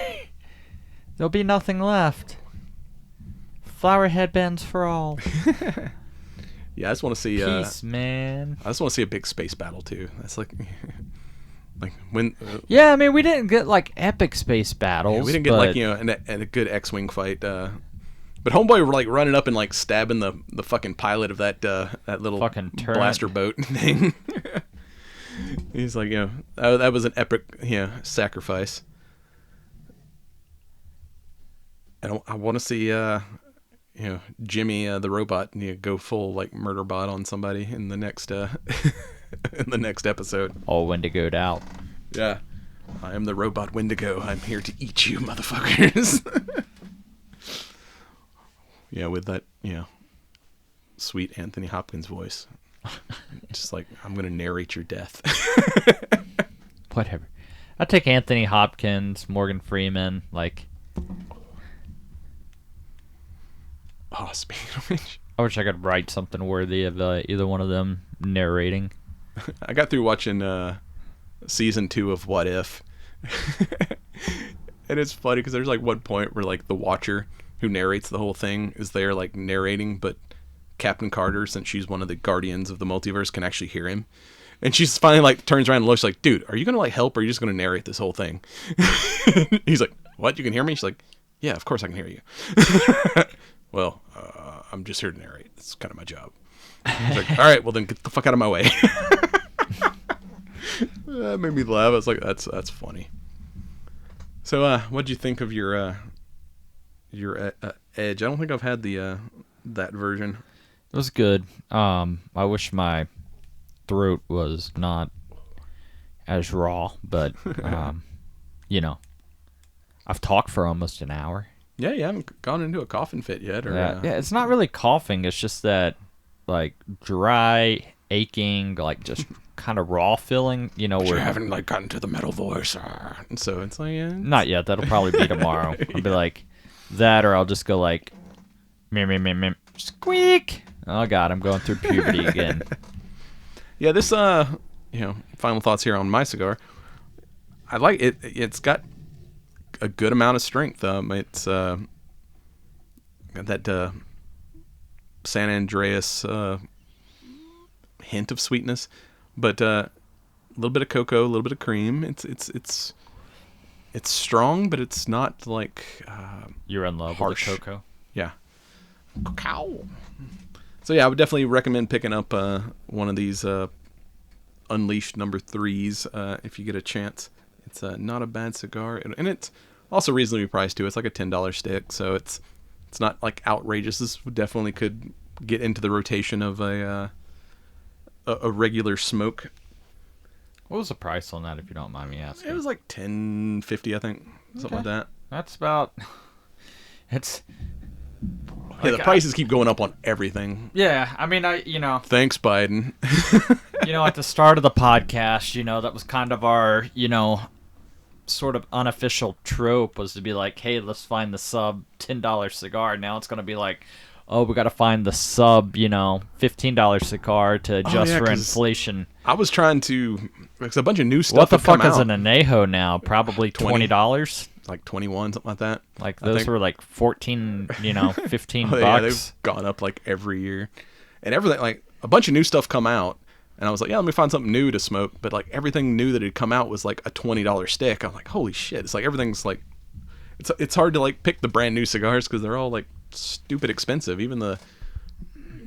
There'll be nothing left. Flower headbands for all. Yeah, I just want to see peace, man. I just want to see a big space battle too. That's like when. Yeah, I mean, we didn't get like epic space battles. Yeah, we didn't get like a good X-wing fight. But homeboy were like running up and like stabbing the fucking pilot of that little fucking blaster boat thing. He's like, that was an epic, sacrifice. And I want to see, Jimmy the robot go full like murder bot on somebody in the next episode. All Wendigo'd out. Yeah, I am the robot Wendigo. I'm here to eat you, motherfuckers. Yeah, with that sweet Anthony Hopkins voice. Just like, I'm gonna narrate your death. Whatever. I'd take Anthony Hopkins, Morgan Freeman, like. Oh, speaking of which, I wish I could write something worthy of either one of them narrating. I got through watching season 2 of What If, and it's funny because there's like one point where like the Watcher who narrates the whole thing is there like narrating, but Captain Carter, since she's one of the guardians of the multiverse, can actually hear him. And she's finally like turns around and looks like, dude, are you gonna like help or are you just gonna narrate this whole thing? He's like, what? You can hear me? She's like, yeah, of course I can hear you. Well, I'm just here to narrate. That's kind of my job. He's like, all right, well then get the fuck out of my way. That made me laugh. I was like, that's funny. So, what'd you think of your Edge? I don't think I've had the that version. It was good. I wish my throat was not as raw, but I've talked for almost an hour. Yeah, you haven't gone into a coughing fit yet, or yeah, it's not really coughing. It's just that like dry, aching, like just kind of raw feeling. Where you haven't like gotten to the metal voice, and so it's like not yet. That'll probably be tomorrow. I'll be like that, or I'll just go like, meh, squeak. Oh God, I'm going through puberty again. Yeah, this final thoughts here on my cigar. I like it. It's got a good amount of strength. It's got that San Andreas hint of sweetness, but a little bit of cocoa, a little bit of cream. It's strong, but it's not like You're in love harsh. with the cocoa. Yeah, cacao. So yeah, I would definitely recommend picking up one of these Unleashed number 3s if you get a chance. It's not a bad cigar, and it's also reasonably priced too. It's like a $10 stick, so it's not like outrageous. This definitely could get into the rotation of a regular smoke. What was the price on that, if you don't mind me asking? It was like $10.50, I think, something like that. That's about. It's. Yeah, the prices keep going up on everything. Yeah, I mean, Thanks, Biden. At the start of the podcast, that was kind of our, sort of unofficial trope, was to be like, hey, let's find the sub $10 cigar. Now it's going to be like, oh, we got to find the sub, $15 cigar to adjust for inflation. I was trying to, because a bunch of new stuff. What the fuck is an anejo now? Probably $20. Like 21, something like that. Like those were like 14, 15 bucks. Yeah, they've gone up like every year, and everything, like a bunch of new stuff come out, and I was like, yeah, let me find something new to smoke. But like everything new that had come out was like a $20 stick. I'm like, holy shit! It's like everything's like, it's hard to like pick the brand new cigars because they're all like stupid expensive. Even the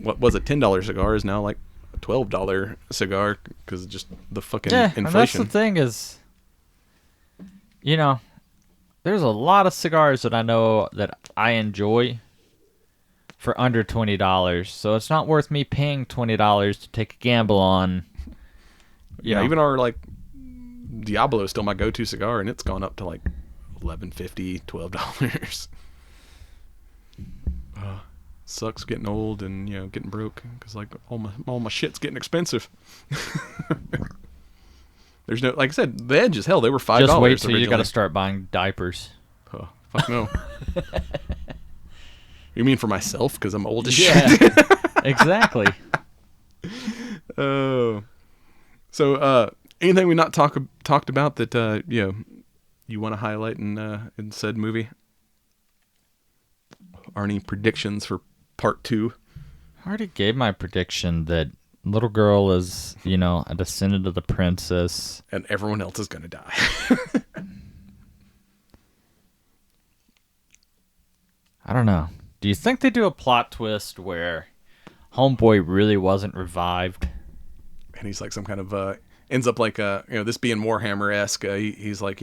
what was a $10 cigar is now like a $12 cigar because just the fucking inflation. And that's the thing is, there's a lot of cigars that I know that I enjoy for under $20, so it's not worth me paying $20 to take a gamble on. Even our like Diablo is still my go-to cigar, and it's gone up to like $11.50, $12. Sucks getting old and getting broke because like all my shit's getting expensive. There's no, like I said, the edges, hell, they were $5. Just wait till originally. you got to start buying diapers. Oh, fuck no. You mean for myself? Because I'm old as Yeah, shit. exactly. Oh. So, anything we not talked about that you want to highlight in said movie? Are any predictions for part 2? I already gave my prediction that little girl is, a descendant of the princess. And everyone else is going to die. I don't know. Do you think they do a plot twist where Homeboy really wasn't revived? And he's like some kind of, ends up like, this being Warhammer-esque. He's like,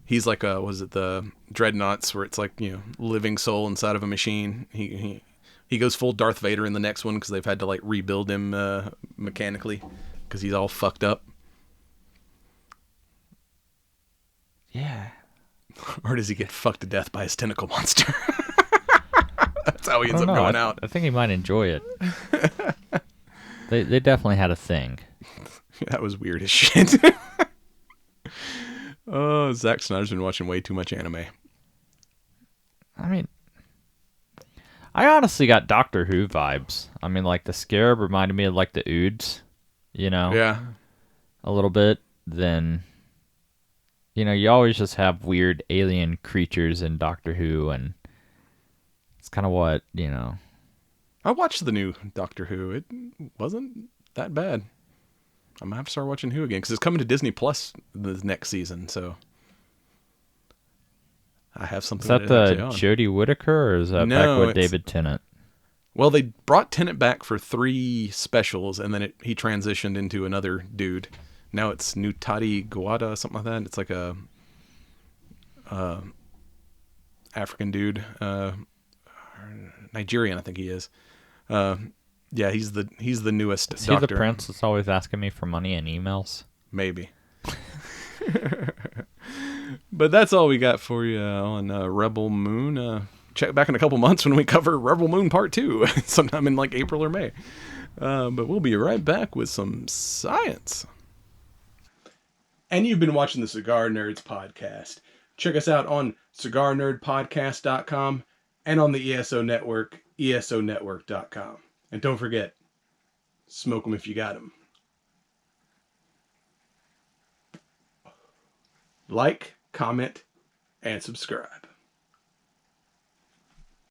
he's like, was it the Dreadnoughts where it's like, living soul inside of a machine. He goes full Darth Vader in the next one because they've had to like rebuild him mechanically because he's all fucked up. Yeah. Or does he get fucked to death by his tentacle monster? That's how he ends up going out. I think he might enjoy it. They definitely had a thing. That was weird as shit. Oh, Zack Snyder's been watching way too much anime. I mean, I honestly got Doctor Who vibes. I mean, like the Scarab reminded me of like the Oods, Yeah. A little bit. Then, you always just have weird alien creatures in Doctor Who, and it's kind of what, I watched the new Doctor Who. It wasn't that bad. I'm going to have to start watching Who again because it's coming to Disney Plus the next season, so I have something. Is that the Jodie Whittaker, or is that back with David Tennant? Well, they brought Tennant back for 3 specials, and then he transitioned into another dude. Now it's Nutati Guada, something like that. It's like a African dude, Nigerian, I think he is. Yeah, he's the newest Is doctor. he the prince that's always asking me for money in emails? Maybe. But that's all we got for you on Rebel Moon. Check back in a couple months when we cover Rebel Moon Part 2, sometime in like April or May. But we'll be right back with some science. And you've been watching the Cigar Nerds podcast. Check us out on cigarnerdpodcast.com and on the ESO Network, esonetwork.com. And don't forget, smoke them if you got them. Like, comment, and subscribe.